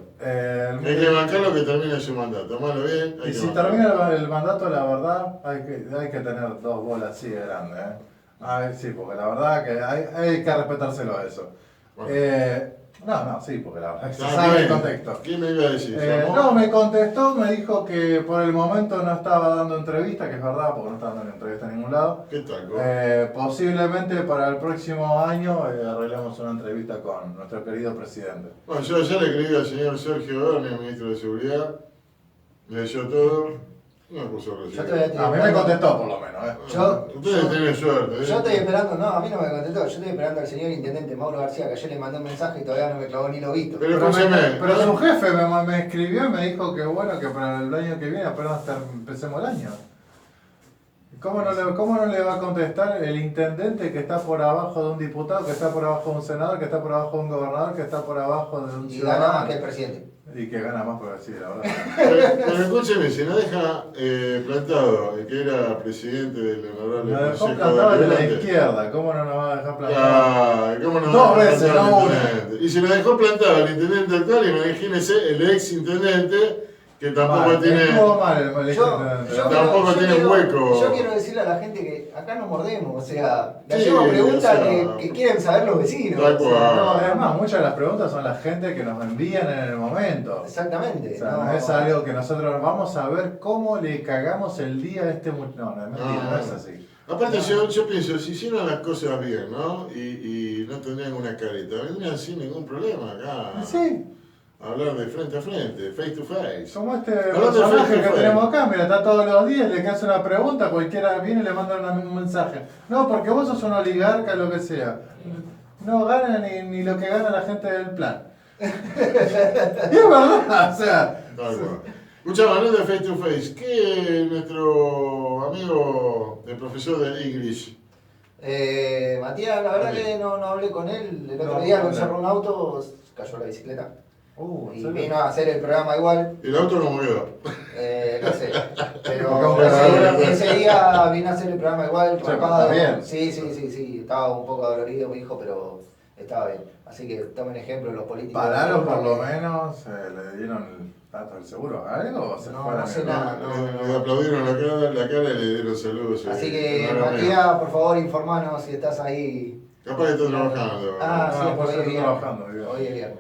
Hay que bancarlo que termine su mandato. Malo bien. Hay Y que si bancarlo. termina el mandato, la verdad, hay que tener 2 bolas así de grandes. Ay, sí, porque la verdad que hay que respetárselo a eso. Bueno. Sí, porque la verdad que se Ah, sabe bien. el contexto. ¿Quién me iba a decir? No, me contestó, me dijo que por el momento no estaba dando entrevista, que es verdad, porque no estaba dando entrevista en ningún lado. ¿Qué tal? Posiblemente para el próximo año arreglemos una entrevista con nuestro querido presidente. Bueno, yo ayer le escribí al señor Sergio Berni, ministro de Seguridad. Me leyó todo. No puso Yo todavía estoy A mí me esperando. contestó por lo menos. Ustedes tienen suerte. Yo estoy esperando, no, a mí no me contestó, yo estoy esperando al señor intendente Mauro García, que ayer le mandé un mensaje y todavía no me clavó ni lo visto. Pero escúcheme. Pero su jefe me escribió y me dijo que bueno, que para el año que viene apenas empecemos el año. ¿Cómo no le va a contestar el intendente que está por abajo de un diputado, que está por abajo de un senador, que está por abajo de un gobernador, que está por abajo de un Y gana más ciudadano? que el presidente. Y que gana más por decir, la verdad. Pero escúcheme, si nos deja plantado el que era presidente del honorable Nos dejó Consejo plantado de la Deliberante. izquierda, ¿cómo no nos va a dejar plantado? Ah, ¿cómo no nos Dos deja veces, plantado no al una. intendente? Y si nos dejó plantado al intendente actual, imagínese el ex intendente que tampoco Mal, tiene. estuvo mal el intendente. Tampoco tiene hueco. Yo quiero decirle a la gente que acá nos mordemos, o sea, le Sí, hacemos preguntas o sea, que quieren saber los vecinos. tal o sea, cual. No, además, muchas de las preguntas son la gente que nos envían en el momento. Exactamente. O sea, no es algo que nosotros vamos a ver cómo le cagamos el día a este muchacho. No, es mentira, no es así. Aparte yo pienso, si hicieran las cosas bien, ¿no? Y no tendrían una careta, vendrían sin ningún problema acá. Sí. hablar de frente a frente, face to face. Como este Hablando de personaje frente que a tenemos frente. acá, mira, está todos los días, le hace una pregunta, cualquiera viene y le manda un mensaje. No, porque vos sos un oligarca, lo que sea. No gana ni lo que gana la gente del plan. Y es verdad, o sea. Tal cual. Escuchame, hablando de face to face, ¿qué nuestro amigo, el profesor de English? Matías, la verdad Ok. que no hablé con él. El otro No, día no, lo no. encerró un auto, cayó la bicicleta. ¿En Y serio? vino a hacer el programa igual. ¿El auto cómo quedó? No sé. Porque Pero vos ese día vino a hacer el programa igual, Sí, pero rapado. está bien. Sí. Estaba un poco dolorido mi hijo, pero estaba bien. Así que tomen ejemplo los políticos. Pararon de por lo turno que- menos, le dieron el dato del seguro, ¿algo? ¿O se No, fueron no sé en- nada. Le aplaudieron la cara y le dieron saludos. Así que, Enhorabuena. Matías, por favor, informanos si estás ahí. Capaz que está trabajando. Ah, sí, No, pues hoy es estoy viernes. trabajando, digo. Hoy es viernes.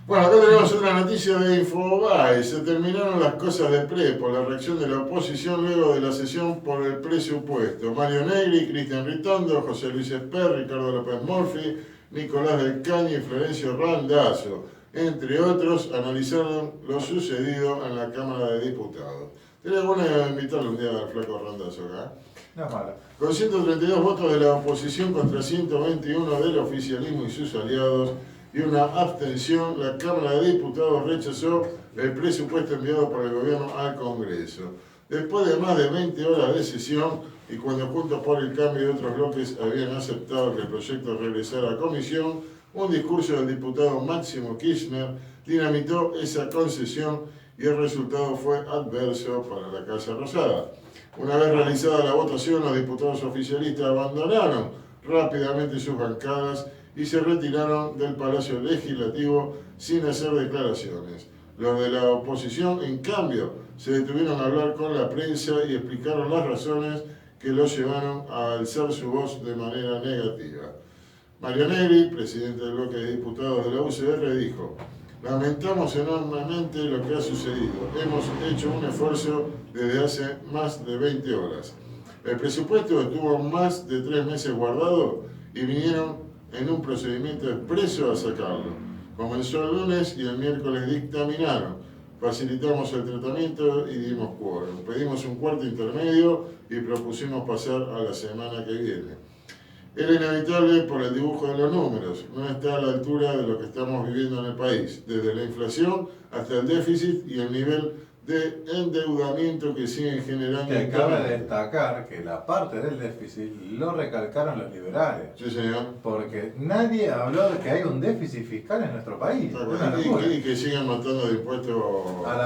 Bueno, acá tenemos otra noticia de Infobae. Se terminaron las cosas de Prepo, la reacción de la oposición luego de la sesión por el presupuesto. Mario Negri, Cristian Ritondo, José Luis Esper, Ricardo López Murphy, Nicolás del Caño y Florencio Randazzo, entre otros, analizaron lo sucedido en la Cámara de Diputados. Sería bueno invitarle un día al flaco Randazzo acá. No es malo. Con 132 votos de la oposición contra 121 del oficialismo y sus aliados y una abstención, la Cámara de Diputados rechazó el presupuesto enviado por el gobierno al Congreso. Después de más de 20 horas de sesión y cuando Juntos por el Cambio y otros bloques habían aceptado que el proyecto regresara a comisión, un discurso del diputado Máximo Kirchner dinamitó esa concesión y el resultado fue adverso para la Casa Rosada. Una vez realizada la votación, los diputados oficialistas abandonaron rápidamente sus bancadas y se retiraron del Palacio Legislativo sin hacer declaraciones. Los de la oposición, en cambio, se detuvieron a hablar con la prensa y explicaron las razones que los llevaron a alzar su voz de manera negativa. Mario Negri, presidente del bloque de diputados de la UCR, dijo: lamentamos enormemente lo que ha sucedido. Hemos hecho un esfuerzo desde hace más de 20 horas. El presupuesto estuvo más de 3 meses guardado y vinieron en un procedimiento expreso a sacarlo. Comenzó el lunes y el miércoles dictaminaron. Facilitamos el tratamiento y dimos quórum. Pedimos un cuarto intermedio y propusimos pasar a la semana que viene. Era inevitable por el dibujo de los números, no está a la altura de lo que estamos viviendo en el país, desde la inflación hasta el déficit y el nivel de endeudamiento que siguen generando. Que cabe destacar que la parte del déficit lo recalcaron los liberales. Sí, señor. Porque nadie habló de que hay un déficit fiscal en nuestro país. Es una locura. Y que sigan matando de impuestos A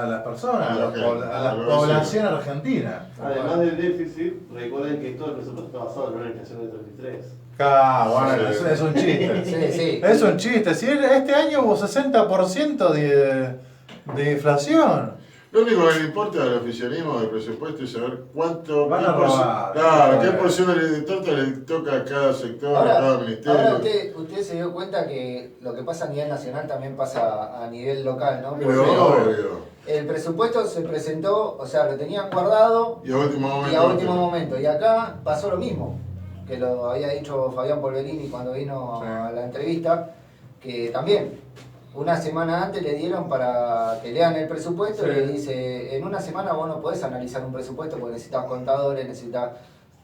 las personas, A la gente, a la a los población argentina. Además del déficit, recuerden que todo el presupuesto está basado en la inflación del 33. Bueno, Sí. es un chiste. Sí. Es un chiste. Si este año hubo 60% de inflación. Lo único que le importa al oficialismo del presupuesto es saber cuánto. Van a qué porción- robar. Claro, qué porción de torta le toca a cada sector, a cada ministerio. Ahora usted se dio cuenta que lo que pasa a nivel nacional también pasa a nivel local, ¿no? Pero Porque obvio. el presupuesto se presentó, o sea, lo tenían guardado Y a último momento. y a último momento. Y acá pasó lo mismo, que lo había dicho Fabián Polverini cuando vino Sí. a la entrevista, que también una semana antes le dieron para que lean el presupuesto Sí. y le dice, en una semana vos no podés analizar un presupuesto porque necesitas contadores, necesitas...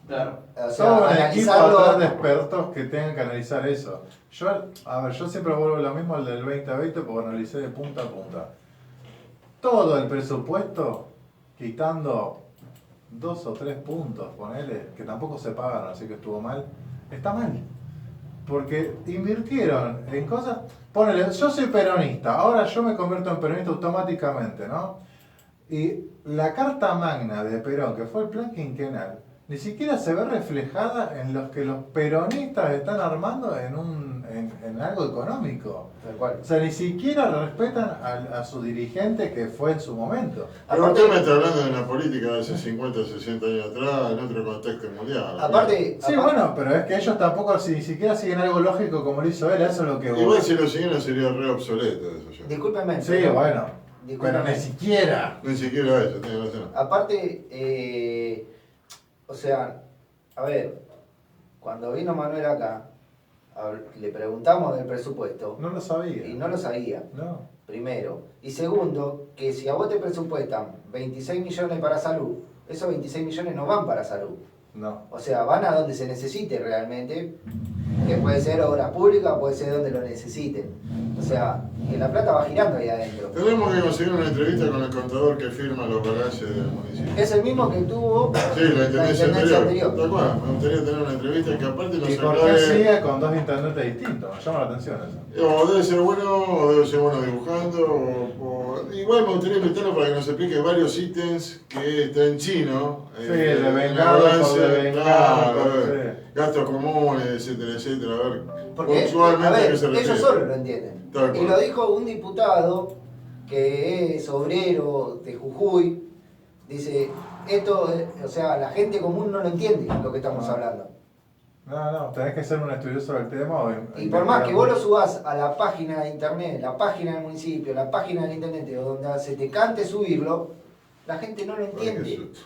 Claro. O sea, Todo un equipo analizarlo... atrás de expertos que tengan que analizar eso. Yo siempre vuelvo a lo mismo al del 2020 porque analicé de punta a punta. Todo el presupuesto, quitando 2 o 3 puntos, ponele, que tampoco se pagaron, así que estuvo mal, está mal. Porque invirtieron en cosas. Ponele, yo soy peronista, ahora yo me convierto en peronista automáticamente, ¿no? Y la carta magna de Perón, que fue el plan quinquenal, ni siquiera se ve reflejada en los que los peronistas están armando en algo económico. Tal cual. O sea, ni siquiera respetan a su dirigente que fue en su momento. Pero usted me está hablando de una política de hace 50 o 60 años atrás, en otro contexto mundial. Aparte, Sí, bueno, pero es que ellos tampoco ni siquiera siguen algo lógico como lo hizo él, eso es lo que Igual si lo siguieran sería re obsoleto eso ya. discúlpeme. Sí, bueno, Discúlpeme. pero ni siquiera. Ni siquiera eso, tiene razón. Aparte, o sea, a ver, cuando vino Manuel acá, le preguntamos del presupuesto No lo sabía. y no lo sabía. No. primero. Y segundo, que si a vos te presupuestan 26 millones para salud, esos 26 millones no van para salud. No. O sea, van a donde se necesite realmente, que puede ser obra pública, puede ser donde lo necesiten. O sea, que la plata va girando ahí adentro. Tenemos que conseguir una entrevista con el contador que firma los balances del municipio. Es el mismo que tuvo Sí, la intendencia anterior. anterior. Tal cual, me gustaría tener una entrevista que aparte nos Y por qué aclare. sigue con dos intendentes distintos, me llama la atención eso. O debe ser bueno, o debe ser bueno dibujando, igual me gustaría invitarlo para que nos explique varios ítems que está en chino. Sí, de vengados, de vengados, gastos comunes, etcétera, etcétera. A ver, Porque, puntualmente a ver, a qué se refiere. ellos solo lo entienden. Tal Y cual. lo dijo un diputado que es obrero de Jujuy. Dice, esto, o sea, la gente común no lo entiende lo que estamos hablando. No, tenés que ser un estudioso del tema. Y por más que vos lo subas a la página de internet, la página del municipio, la página del intendente, o donde se te cante subirlo, la gente no lo Ay, qué entiende. susto.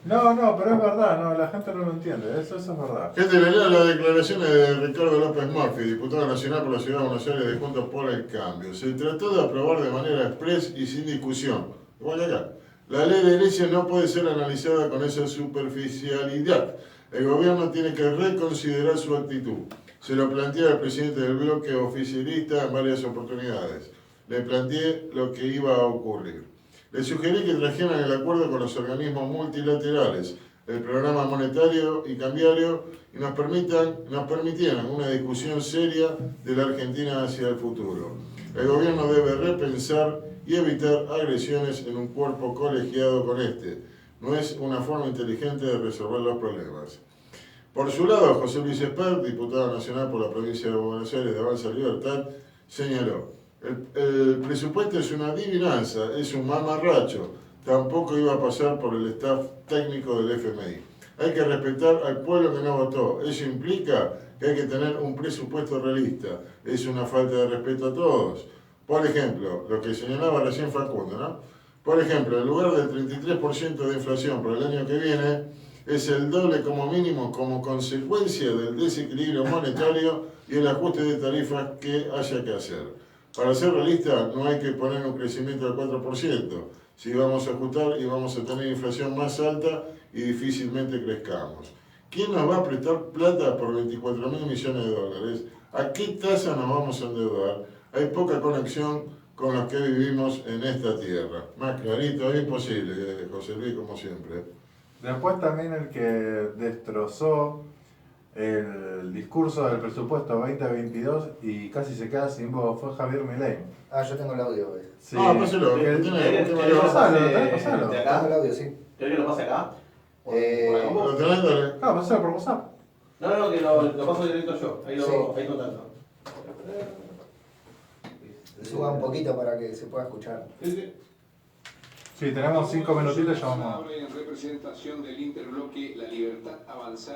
No, pero es verdad, no, la gente no lo entiende, eso es verdad. Gente, le leo las declaraciones de Ricardo López Murphy, diputado nacional por la Ciudad de Buenos Aires de Juntos por el Cambio. Se trató de aprobar de manera express y sin discusión. Igual que acá. La ley de iglesias no puede ser analizada con esa superficialidad. El gobierno tiene que reconsiderar su actitud. Se lo planteé al presidente del bloque oficialista en varias oportunidades. Le planteé lo que iba a ocurrir. Le sugerí que trajeran el acuerdo con los organismos multilaterales, el programa monetario y cambiario, y nos permitieran una discusión seria de la Argentina hacia el futuro. El gobierno debe repensar y evitar agresiones en un cuerpo colegiado con este. No es una forma inteligente de resolver los problemas. Por su lado, José Luis Espert, diputado nacional por la provincia de Buenos Aires de Avanza Libertad, señaló: el presupuesto es una adivinanza, es un mamarracho, tampoco iba a pasar por el staff técnico del FMI. Hay que respetar al pueblo que no votó, eso implica que hay que tener un presupuesto realista, es una falta de respeto a todos. Por ejemplo, lo que señalaba recién Facundo, ¿no? Por ejemplo, en lugar del 33% de inflación para el año que viene, es el doble como mínimo como consecuencia del desequilibrio monetario y el ajuste de tarifas que haya que hacer. Para ser realista, no hay que poner un crecimiento del 4%. Si vamos a ajustar y vamos a tener inflación más alta y difícilmente crezcamos. ¿Quién nos va a prestar plata por 24.000 millones de dólares? ¿A qué tasa nos vamos a endeudar? Hay poca conexión con los que vivimos en esta tierra. Más clarito, es imposible, José Luis, como siempre. Después también el que destrozó el discurso del presupuesto 2022 y casi se queda sin voz fue Javier Milei. Ah, yo tengo el audio. Sí. Páselo, Que- Pasalo, pasalo. Tengo el audio, sí. ¿Querés que lo pase acá? ¿Por Eh, acá? ¿Lo tenés? Dale. Pasalo por WhatsApp. No, que lo paso directo yo. Ahí Sí. ahí contacto. Suba un poquito para que se pueda escuchar. Sí, tenemos 5 minutitos, ya vamos. Habla en representación del interbloque La Libertad Avanza,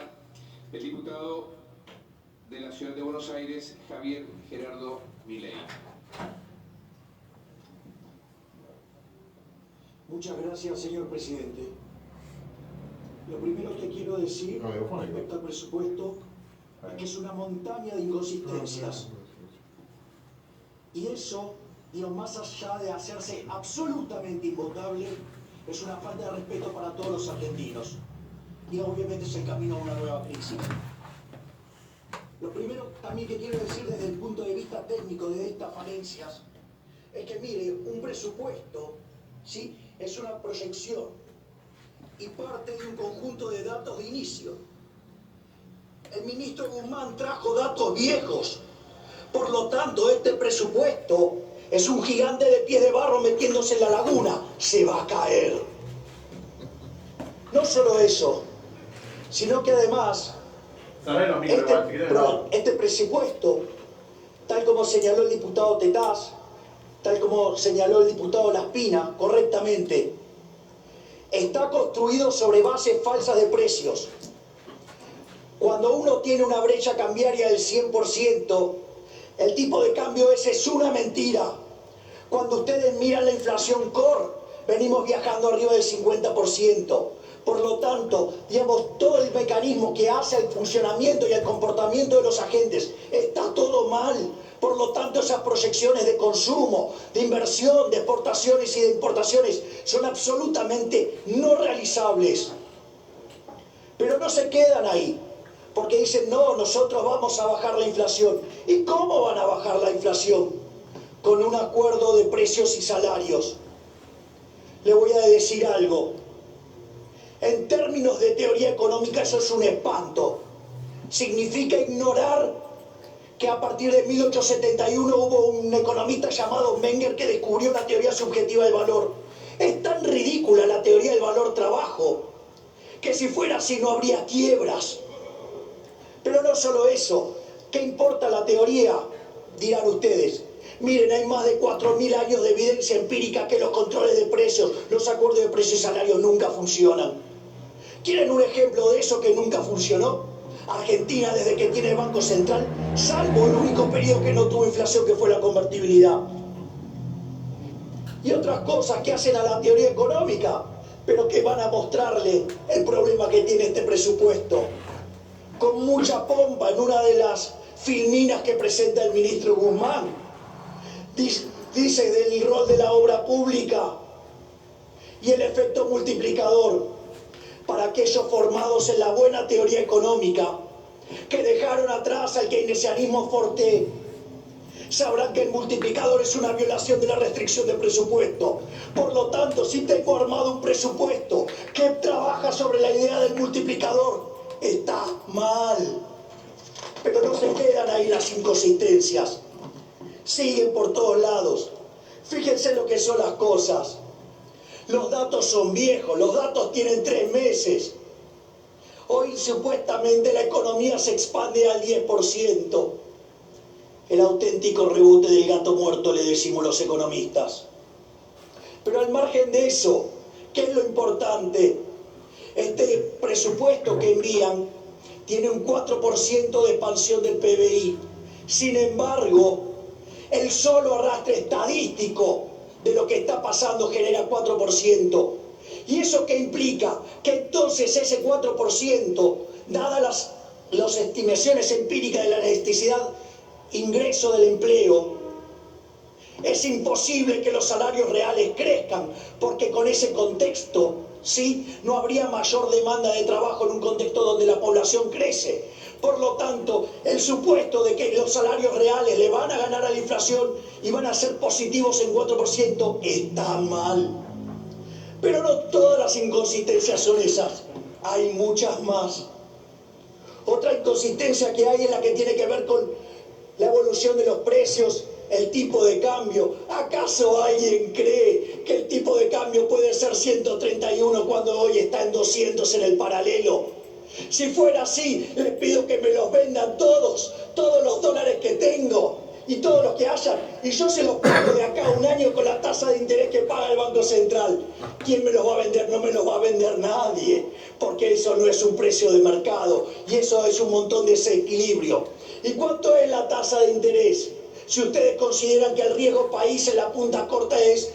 el diputado de la Ciudad de Buenos Aires, Javier Gerardo Milei. Muchas gracias, señor presidente. Lo primero que quiero decir respecto al presupuesto es que es una montaña de inconsistencias. Y eso, más allá de hacerse absolutamente invotable, es una falta de respeto para todos los argentinos. Y obviamente es el camino a una nueva crisis. Lo primero también que quiero decir desde el punto de vista técnico de estas falencias es que, mire, un presupuesto, ¿sí?, es una proyección y parte de un conjunto de datos de inicio. El ministro Guzmán trajo datos viejos. Por lo tanto, este presupuesto es un gigante de pies de barro metiéndose en la laguna. Se va a caer. No solo eso, sino que además este presupuesto, tal como señaló el diputado Tetaz, tal como señaló el diputado Laspina correctamente, está construido sobre bases falsas de precios. Cuando uno tiene una brecha cambiaria del 100%, el tipo de cambio ese es una mentira. Cuando ustedes miran la inflación core, venimos viajando arriba del 50%. Por lo tanto, digamos, todo el mecanismo que hace el funcionamiento y el comportamiento de los agentes está todo mal. Por lo tanto, esas proyecciones de consumo, de inversión, de exportaciones y de importaciones son absolutamente no realizables. Pero no se quedan ahí, porque dicen, no, nosotros vamos a bajar la inflación. ¿Y cómo van a bajar la inflación? Con un acuerdo de precios y salarios. Le voy a decir algo. En términos de teoría económica, eso es un espanto. Significa ignorar que a partir de 1871 hubo un economista llamado Menger que descubrió la teoría subjetiva del valor. Es tan ridícula la teoría del valor trabajo que si fuera así no habría quiebras. Pero no solo eso, ¿qué importa la teoría? Dirán ustedes. Miren, hay más de 4.000 años de evidencia empírica que los controles de precios, los acuerdos de precios y salarios nunca funcionan. ¿Quieren un ejemplo de eso que nunca funcionó? Argentina, desde que tiene el Banco Central, salvo el único periodo que no tuvo inflación, que fue la convertibilidad. Y otras cosas que hacen a la teoría económica, pero que van a mostrarle el problema que tiene este presupuesto. Con mucha pompa, en una de las filminas que presenta el ministro Guzmán, dice del rol de la obra pública y el efecto multiplicador. Para aquellos formados en la buena teoría económica, que dejaron atrás al keynesianismo forte, sabrán que el multiplicador es una violación de la restricción de presupuesto. Por lo tanto, si tengo armado un presupuesto que trabaja sobre la idea del multiplicador, está mal. Pero no se quedan ahí las inconsistencias. Siguen por todos lados. Fíjense lo que son las cosas. Los datos son viejos, los datos tienen 3 meses. Hoy supuestamente la economía se expande al 10%. El auténtico rebote del gato muerto, le decimos los economistas. Pero al margen de eso, ¿qué es lo importante? Este presupuesto que envían tiene un 4% de expansión del PBI. Sin embargo, el solo arrastre estadístico de lo que está pasando genera 4%. ¿Y eso qué implica? Que entonces ese 4%, dadas las estimaciones empíricas de la elasticidad ingreso del empleo, es imposible que los salarios reales crezcan, porque con ese contexto, ¿sí?, no habría mayor demanda de trabajo en un contexto donde la población crece. Por lo tanto, el supuesto de que los salarios reales le van a ganar a la inflación y van a ser positivos en 4% está mal. Pero no todas las inconsistencias son esas, hay muchas más. Otra inconsistencia que hay es la que tiene que ver con la evolución de los precios, el tipo de cambio. ¿Acaso alguien cree que el tipo de cambio puede ser 131 cuando hoy está en 200 en el paralelo? Si fuera así, les pido que me los vendan todos los dólares que tengo y todos los que hayan, y yo se los pago de acá a un año con la tasa de interés que paga el Banco Central. ¿Quién me los va a vender? No me los va a vender nadie, porque eso no es un precio de mercado y eso es un montón de desequilibrio. ¿Y cuánto es la tasa de interés? Si ustedes consideran que el riesgo país en la punta corta es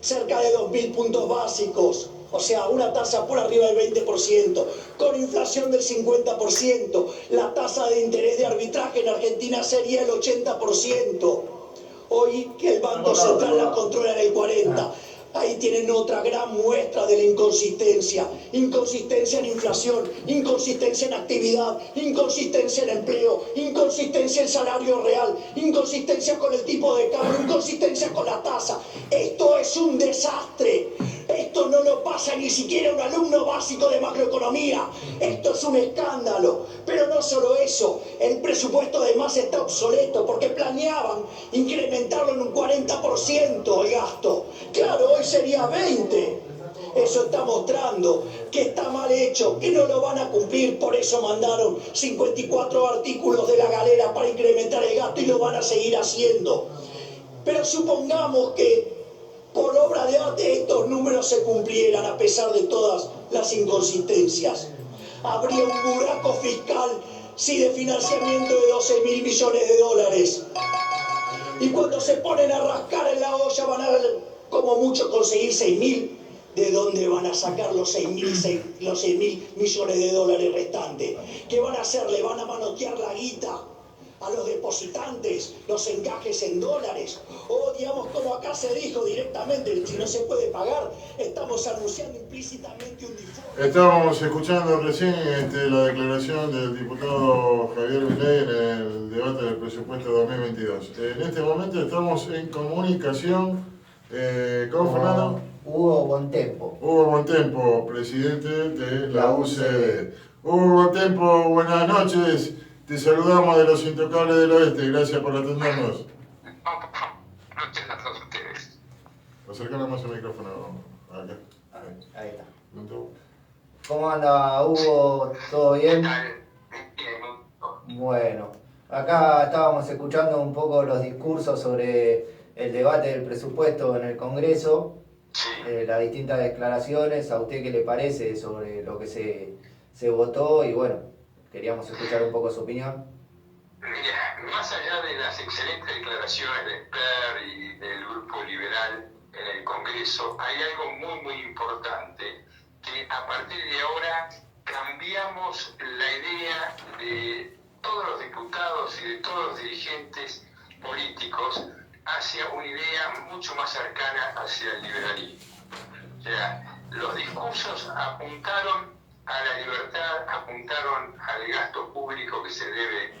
cerca de 2.000 puntos básicos, o sea, una tasa por arriba del 20%, con inflación del 50%, la tasa de interés de arbitraje en Argentina sería el 80%. Hoy que el Banco Central la controla en el 40%. Ahí tienen otra gran muestra de la inconsistencia. Inconsistencia en inflación, inconsistencia en actividad, inconsistencia en empleo, inconsistencia en salario real, inconsistencia con el tipo de cambio, inconsistencia con la tasa. Esto es un desastre. Esto no lo pasa ni siquiera un alumno básico de macroeconomía. Esto es un escándalo. Pero no solo eso, el presupuesto además está obsoleto porque planeaban incrementarlo en un 40% el gasto. Claro, hoy sería 20%. Eso está mostrando que está mal hecho, que no lo van a cumplir. Por eso mandaron 54 artículos de la galera para incrementar el gasto y lo van a seguir haciendo. Pero supongamos que por obra de arte estos números se cumplieran a pesar de todas las inconsistencias. Habría un buraco fiscal, sí, de financiamiento de 12.000 millones de dólares. Y cuando se ponen a rascar en la olla van a como mucho conseguir 6.000. ¿De dónde van a sacar los 6.000 millones de dólares restantes? ¿Qué van a hacer? ¿Le van a manotear la guita a los depositantes los encajes en dólares, o digamos como acá se dijo directamente, si no se puede pagar, estamos anunciando implícitamente un default. Estábamos escuchando recién la declaración del diputado Javier Milei en el debate del presupuesto 2022. En este momento estamos en comunicación con Fernando. Hugo Bontempo. Hugo Bontempo, presidente de la UCD. Hugo Bontempo, buenas noches. Te saludamos de los Intocables del Oeste. Gracias por atendernos. Buenas noches a todos ustedes. Acercale más el micrófono. Acá. Ahí está. ¿Cómo anda, Hugo? ¿Todo bien? Bueno, acá estábamos escuchando un poco los discursos sobre el debate del presupuesto en el Congreso, las distintas declaraciones. ¿A usted qué le parece sobre lo que se votó? Y bueno, queríamos escuchar un poco su opinión. Mira, más allá de las excelentes declaraciones de Esper y del Grupo Liberal en el Congreso, hay algo muy importante, que a partir de ahora cambiamos la idea de todos los diputados y de todos los dirigentes políticos hacia una idea mucho más cercana hacia el liberalismo. O sea, los discursos apuntaron a la libertad, apuntaron al gasto público que se debe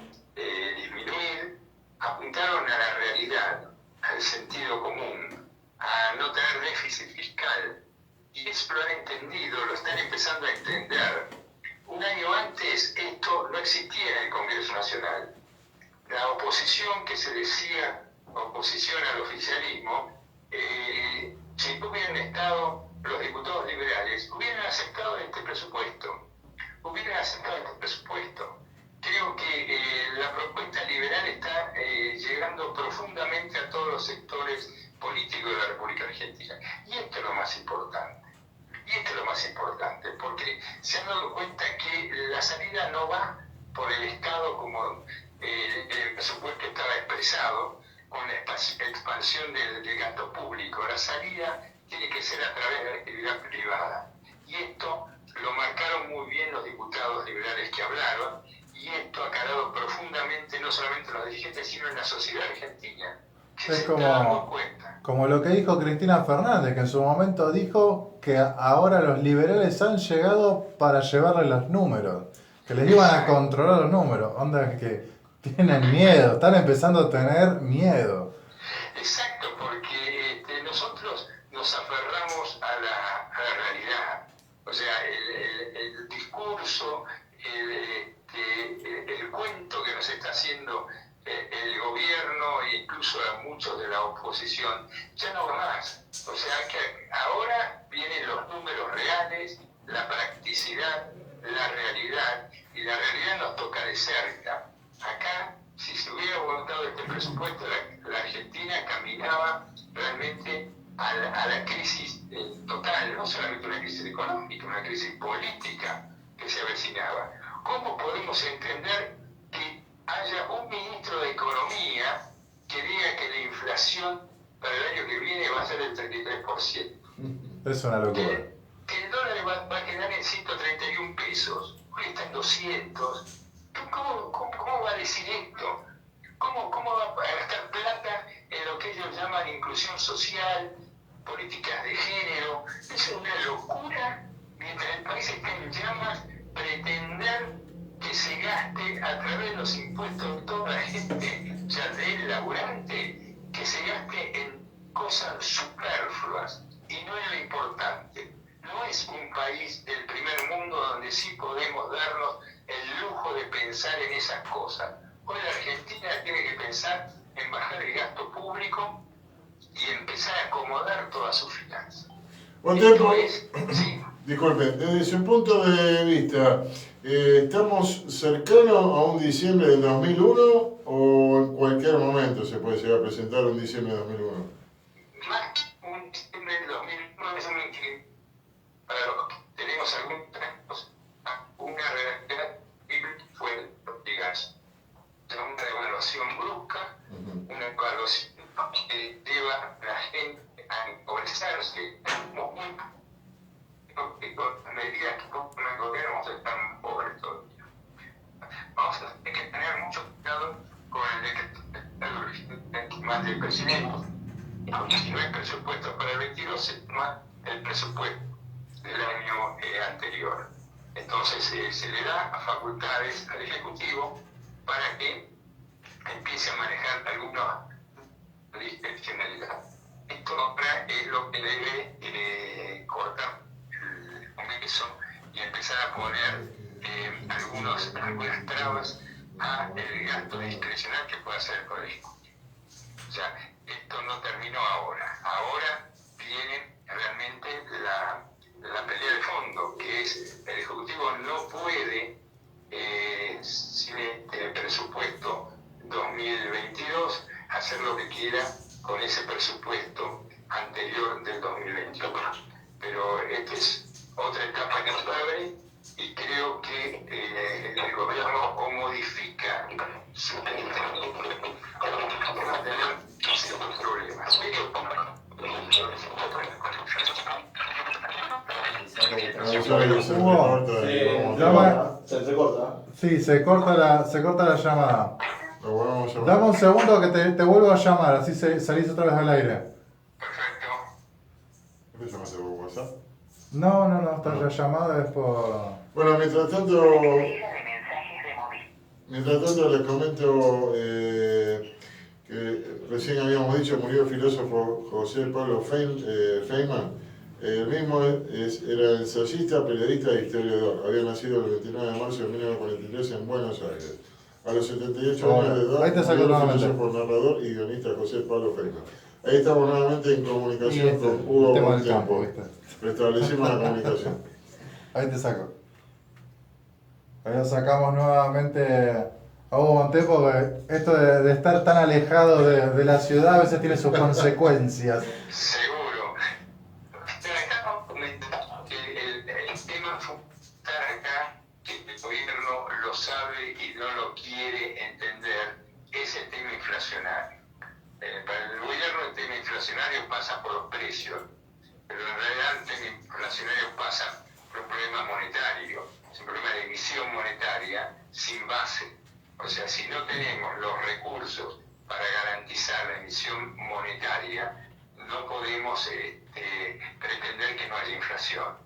disminuir, apuntaron a la realidad, al sentido común, a no tener déficit fiscal. Y eso lo han entendido, lo están empezando a entender. Un año antes esto no existía en el Congreso Nacional. La oposición que se decía oposición al oficialismo, si hubieran estado los diputados liberales, hubieran aceptado este presupuesto. Creo que la propuesta liberal está llegando profundamente a todos los sectores políticos de la República Argentina. Y esto es lo más importante, porque se han dado cuenta que la salida no va por el Estado como el presupuesto estaba expresado, con la expansión del gasto público. La salida tiene que ser a través de la actividad privada. Y esto lo marcaron muy bien los diputados liberales que hablaron, y esto ha calado profundamente no solamente en los dirigentes, sino en la sociedad argentina, que Es se está dando cuenta. como lo que dijo Cristina Fernández, que en su momento dijo que ahora los liberales han llegado para llevarle los números, que les iban a controlar los números. Onda que tienen miedo, están empezando a tener miedo. Exacto, porque nosotros nos aferramos a la realidad. O sea, el discurso, el cuento que nos está haciendo el gobierno e incluso a muchos de la oposición, ya no va más. O sea que ahora vienen los números reales, la practicidad, la realidad, y la realidad nos toca de cerca. Acá, si se hubiera votado este presupuesto, la Argentina caminaba realmente a la crisis total, no solamente una crisis económica, una crisis política que se avecinaba. ¿Cómo podemos entender que haya un ministro de Economía que diga que la inflación para el año que viene va a ser del 33%? Es una locura. Que el dólar va a quedar en 131 pesos, hoy está en 200. ¿Cómo va a decir esto? ¿Cómo va a gastar plata en lo que ellos llaman inclusión social, políticas de género? Es una locura, mientras el país está en llamas, pretender que se gaste a través de los impuestos de toda la gente, ya del laburante, que se gaste en cosas superfluas y no en lo importante. No es un país del primer mundo donde sí podemos darnos el lujo de pensar en esas cosas. Hoy la Argentina tiene que pensar en bajar el gasto público y empezar a acomodar todas sus finanzas. Bontempo, Sí. disculpe, desde su punto de vista, ¿estamos cercanos a un diciembre del 2001 o en cualquier momento se puede llegar a presentar un diciembre del 2001? Más que un diciembre del 2001 es un incremento para los que tenemos algunos tramos, una realidad fue obligación. Una devaluación brusca, una devaluación que lleva a la gente a empobrecerse. Con las medidas que toma el gobierno vamos a estar pobres todavía. Vamos a tener que tener mucho cuidado con del presidente. Porque si no hay presupuesto para el 22, se toma el presupuesto del año anterior. Entonces se le da facultades al Ejecutivo para que empiece a manejar alguna discrecionalidad. Esto ahora es lo que debe cortar el Congreso y empezar a poner algunas trabas a el gasto discrecional que pueda hacer el Poder Ejecutivo. O sea, esto no terminó ahora. Ahora viene realmente la pelea de fondo, que es el Ejecutivo no puede, sin el presupuesto 2022, hacer lo que quiera con ese presupuesto anterior del 2021. Pero esta es otra etapa que nos abre y creo que el gobierno o modifica su política para tener ciertos problemas. Se entrecorta. Sí, se corta la llamada. Lo volvemos a llamar. Dame un segundo que te vuelvo a llamar, así salís otra vez al aire. Perfecto. ¿Qué te llamaste por WhatsApp? No, esta la llamada es por... Bueno, mientras tanto les comento que recién habíamos dicho murió el filósofo José Pablo Feynman. El mismo era ensayista, periodista e historiador. Había nacido el 29 de marzo de 1943 en Buenos Aires. A los 78 años de edad, ahí te saco murió el nuevamente. filósofo, narrador y guionista José Pablo Feynman. Ahí estamos nuevamente en comunicación con Hugo tema del campo, Bontempo. ¿viste? Restablecimos la comunicación. Ahí te saco. Ahí lo sacamos nuevamente a Hugo Bontempo, porque esto de estar tan alejado de la ciudad a veces tiene sus consecuencias. Seguro. Pero acá comentamos que el tema fundamental acá, que el gobierno lo sabe y no lo quiere entender, es el tema inflacionario. Para el gobierno el tema inflacionario pasa por los precios, pero en realidad el tema inflacionario pasa por un problema monetario, es un problema de emisión monetaria sin base. O sea, si no tenemos los recursos para garantizar la emisión monetaria, no podemos pretender que no haya inflación.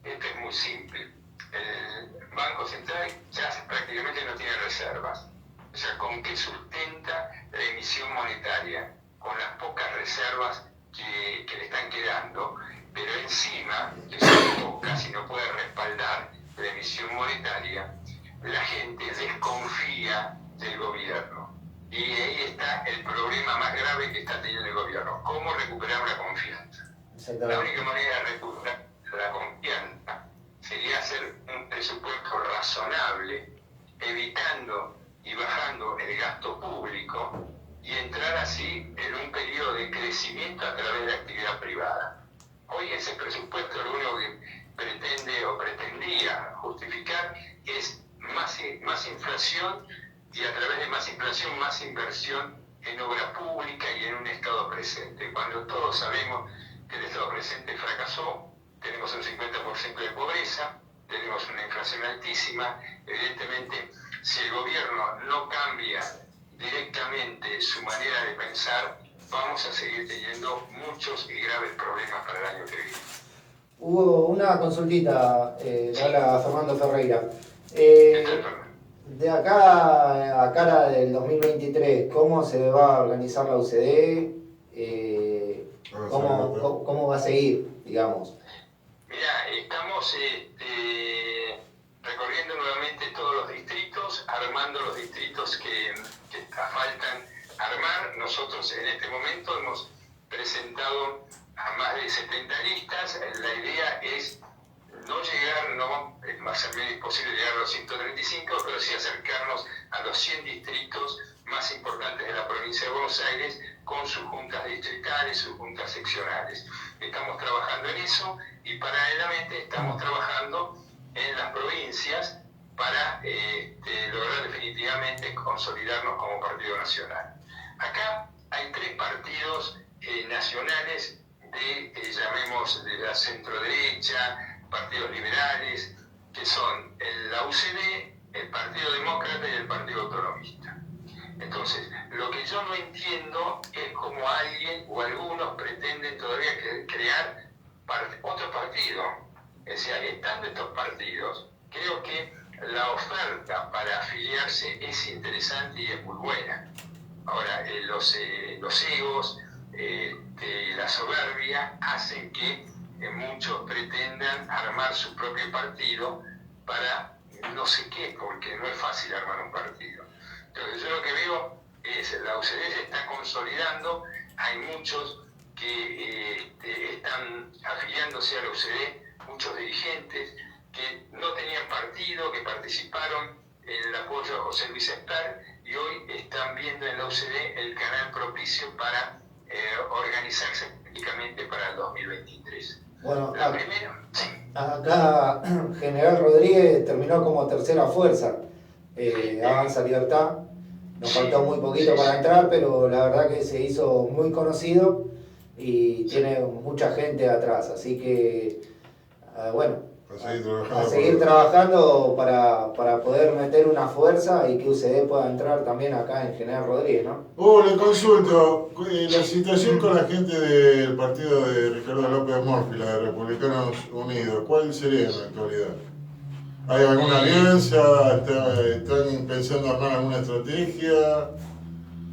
Esto es muy simple. El Banco Central ya prácticamente no tiene reservas. O sea, ¿con qué sustenta la emisión monetaria? Con las pocas reservas que le están quedando, pero encima, que eso casi no puede respaldar la emisión monetaria, la gente desconfía del gobierno. Y ahí está el problema más grave que está teniendo el gobierno. ¿Cómo recuperar la confianza? La única manera de recuperar la confianza sería hacer un presupuesto razonable, evitando y bajando el gasto público y entrar así en un periodo de crecimiento a través de la actividad privada. Hoy ese presupuesto lo único que pretende o pretendía justificar es más inflación y a través de más inflación, más inversión en obra pública y en un Estado presente. Cuando todos sabemos que el Estado presente fracasó, tenemos un 50% de pobreza, tenemos una inflación altísima. Evidentemente, si el gobierno no cambia directamente su manera de pensar, vamos a seguir teniendo muchos y graves problemas para el año que viene. Hubo una consultita, habla Fernando Ferreira. De acá a cara del 2023, ¿cómo se va a organizar la UCD? ¿Cómo va a seguir, digamos? Mira, estamos recorriendo nuevamente todos los distritos, armando los distritos que faltan armar. Nosotros en este momento hemos presentado a más de 70 listas. La idea es no llegar, va a ser medio imposible llegar a los 135, pero sí acercarnos a los 100 distritos más importantes de la provincia de Buenos Aires con sus juntas distritales, sus juntas seccionales. Estamos trabajando en eso y paralelamente estamos trabajando en las provincias para lograr definitivamente consolidarnos como partido nacional. Acá hay 3 partidos nacionales llamemos de la centro-derecha, partidos liberales, que son la UCD, el Partido Demócrata y el Partido Autonomista. Entonces, lo que yo no entiendo es cómo alguien o algunos pretenden todavía crear otro partido. Es decir, estando estos partidos, creo que la oferta para afiliarse es interesante y es muy buena. Ahora, los egos, la soberbia hacen que muchos pretendan armar su propio partido para no sé qué, porque no es fácil armar un partido. Entonces yo lo que veo es la UCD se está consolidando, hay muchos que están afiliándose a la UCD, muchos dirigentes que no tenían partido, que participaron en el apoyo a José Luis Esper y hoy están viendo en la UCD el canal propicio para organizarse políticamente para el 2023. Bueno, La primera, sí. acá General Rodríguez terminó como tercera fuerza. Avanza Libertad. Nos faltó muy poquito para entrar, pero la verdad que se hizo muy conocido y tiene mucha gente atrás. Así que, bueno, a seguir trabajando para poder meter una fuerza y que UCD pueda entrar también acá en General Rodríguez, ¿no? Le consulto, la situación con la gente del partido de Ricardo López Murphy, la de Republicanos Unidos, ¿cuál sería en la actualidad? ¿Hay alguna alianza? ¿Están pensando armar alguna estrategia?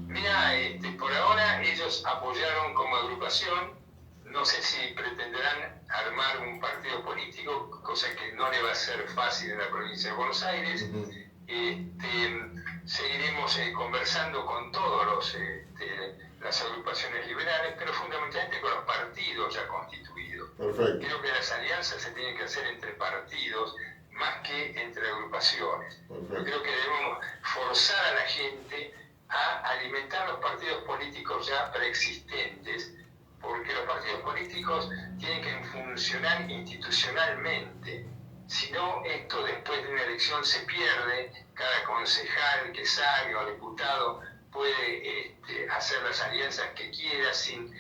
Mira, por ahora ellos apoyaron como agrupación, no sé si pretenderán armar un partido político, cosa que no le va a ser fácil en la provincia de Buenos Aires. Seguiremos conversando con todas las agrupaciones liberales, pero fundamentalmente con los partidos ya constituidos. Perfecto. Creo que las alianzas se tienen que hacer entre partidos más que entre agrupaciones. Yo creo que debemos forzar a la gente a alimentar los partidos políticos ya preexistentes, porque los partidos políticos tienen que funcionar institucionalmente. Si no, esto después de una elección se pierde, cada concejal que salga o diputado puede hacer las alianzas que quiera sin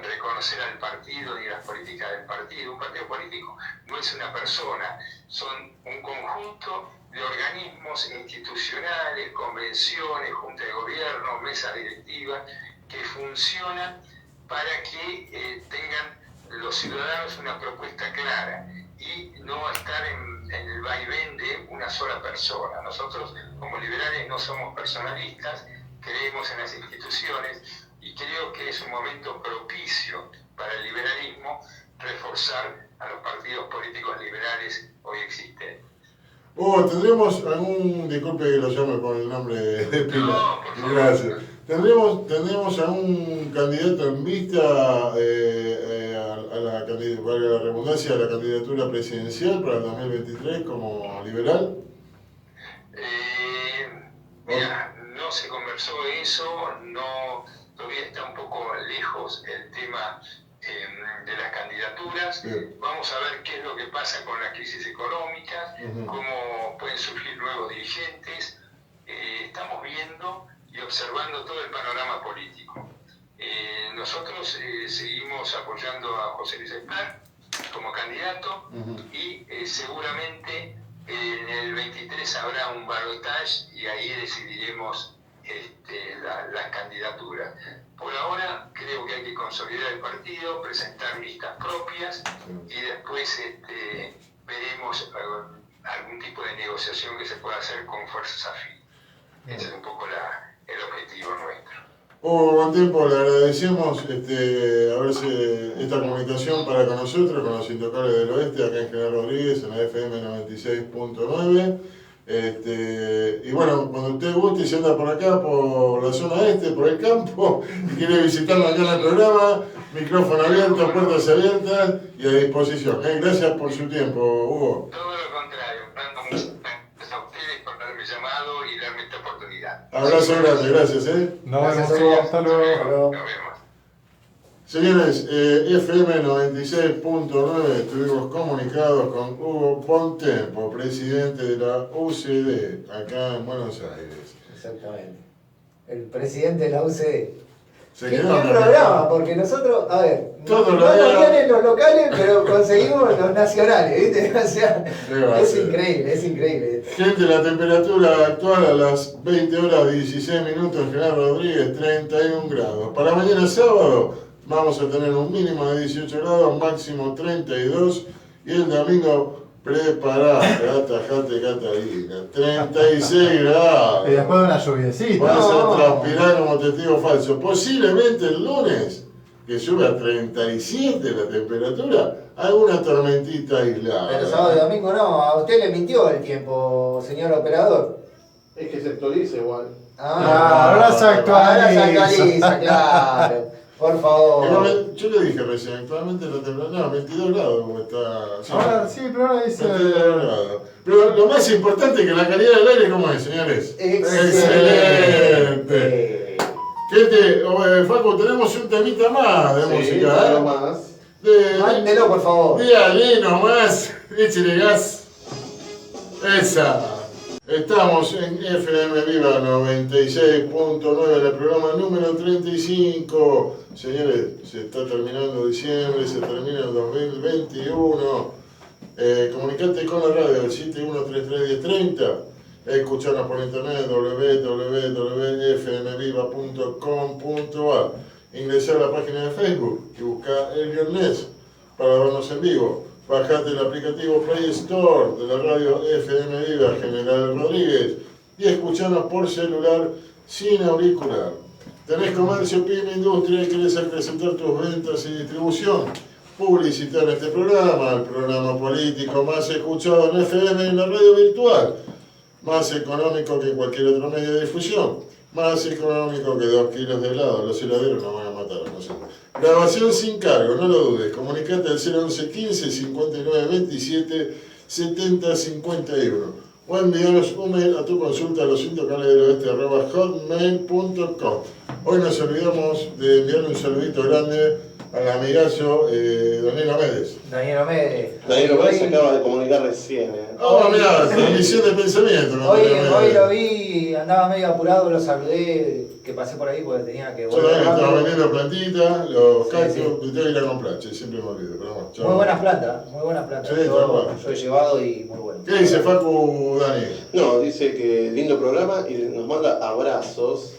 reconocer al partido ni las políticas del partido. Un partido político no es una persona, son un conjunto de organismos institucionales, convenciones, junta de gobierno, mesa directiva, que funcionan para que tengan los ciudadanos una propuesta clara y no estar en el vaivén de una sola persona. Nosotros como liberales no somos personalistas, creemos en las instituciones y creo que es un momento propicio para el liberalismo reforzar a los partidos políticos liberales hoy existentes. ¿Tendríamos algún, disculpe que lo llame por el nombre de pila? No, por favor. Gracias. ¿Tendríamos algún candidato en vista a la redundancia, a la candidatura presidencial para el 2023 como liberal? Mira, no se conversó eso, todavía está un poco lejos el tema de las candidaturas. Bien. Vamos a ver qué es lo que pasa con la crisis económica, cómo pueden surgir nuevos dirigentes. Estamos viendo y observando todo el panorama político. Nosotros seguimos apoyando a José Luis Esper como candidato y seguramente en el 23 habrá un balotaje y ahí decidiremos las candidaturas. Por ahora creo que hay que consolidar el partido, presentar listas propias y después veremos algún tipo de negociación que se pueda hacer con fuerzas afines. Ese es un poco el objetivo nuestro. Buen tiempo, le agradecemos esta comunicación para con nosotros, con los Intocables del Oeste, acá en General Rodríguez, en la FM 96.9. Y bueno, cuando usted guste y se anda por acá, por la zona este, por el campo, y quiere visitarnos acá en el programa, micrófono abierto, puertas abiertas y a disposición. Gracias por su tiempo, Hugo. Todo lo contrario, dando muchas gracias a ustedes por haberme llamado y darme esta oportunidad. Abrazo grande, gracias. Nos Gracias, vemos, Hugo. hasta luego. Nos vemos. Señores, FM 96.9, estuvimos comunicados con Hugo Pontempo, presidente de la UCD, acá en Buenos Aires. Exactamente. El presidente de la UCD. Se Qué quedó buen acá. programa, porque nosotros, a ver, Todo no lo nos veo. vienen los locales, pero conseguimos los nacionales, ¿viste? O sea, ¿Qué va a es ser? increíble, es increíble. Gente, la temperatura actual a las 20 horas 16 minutos, General Rodríguez, 31 grados. Para mañana sábado vamos a tener un mínimo de 18 grados, máximo 32. Y el domingo, preparate, atajate Catalina, 36 grados. Y después de una lluviecita. Vas No. a transpirar como testigo falso. Posiblemente el lunes, que sube a 37 la temperatura, alguna tormentita aislada. Pero sábado y domingo no, a usted le mintió el tiempo, señor operador. Es que se actualiza igual. ahora se actualiza. Ahora se actualiza, claro. Por favor. Igualmente, yo le dije recién, actualmente la temperatura, no, 22 grados como está. Sí, Ahora sí, pero ahora dice. 22 grados. Pero lo más importante es que la calidad del aire, ¿cómo es, señores? Excelente. Gente, Facu, tenemos un temita más de música, algo ¿eh? más. Mándelo, por favor. Dígale nomás, échale gas. Esa. Estamos en FM Viva 96.9, en el programa número 35. Señores, se está terminando diciembre, se termina el 2021. Comunicate con la radio al 71331030. Escucharnos por internet www.fmviva.com.ar. Ingresar a la página de Facebook y buscar El Viernes para vernos en vivo. Bajate el aplicativo Play Store de la radio FM Viva General Rodríguez y escuchanos por celular sin auricular. ¿Tenés comercio, pyme, industria y querés acrecentar tus ventas y distribución? Publicitar este programa, el programa político más escuchado en FM en la radio virtual. Más económico que cualquier otro medio de difusión. Más económico que 2 kilos de helado. Los heladeros nos van a matar, no sé. Grabación sin cargo, no lo dudes. Comunicate al 011 15 59 27 70 51. O enviaros un mail a tu consulta a losintocalesdeloeste@hotmail.com. Hoy nos olvidamos de enviarle un saludito grande al amigazo Daniel Amédez. Daniel Omedes. Daniel Omedes se acaba de comunicar recién. Oh, mirá, transmisión de pensamiento. con Hoy Daniel Amédez. lo vi, andaba medio apurado, lo saludé, que pasé por ahí porque tenía que Yo volver también estaba rápido. vendiendo plantitas, los Sí, cactus, sí. tengo que ir a comprar, che, siempre me olvido, pero bueno, chao. Muy buenas plantas, muy buenas plantas. Sí, tal cual. Yo he llevado y muy bueno. ¿Qué dice Facu Dani? No, dice que lindo programa y nos manda abrazos.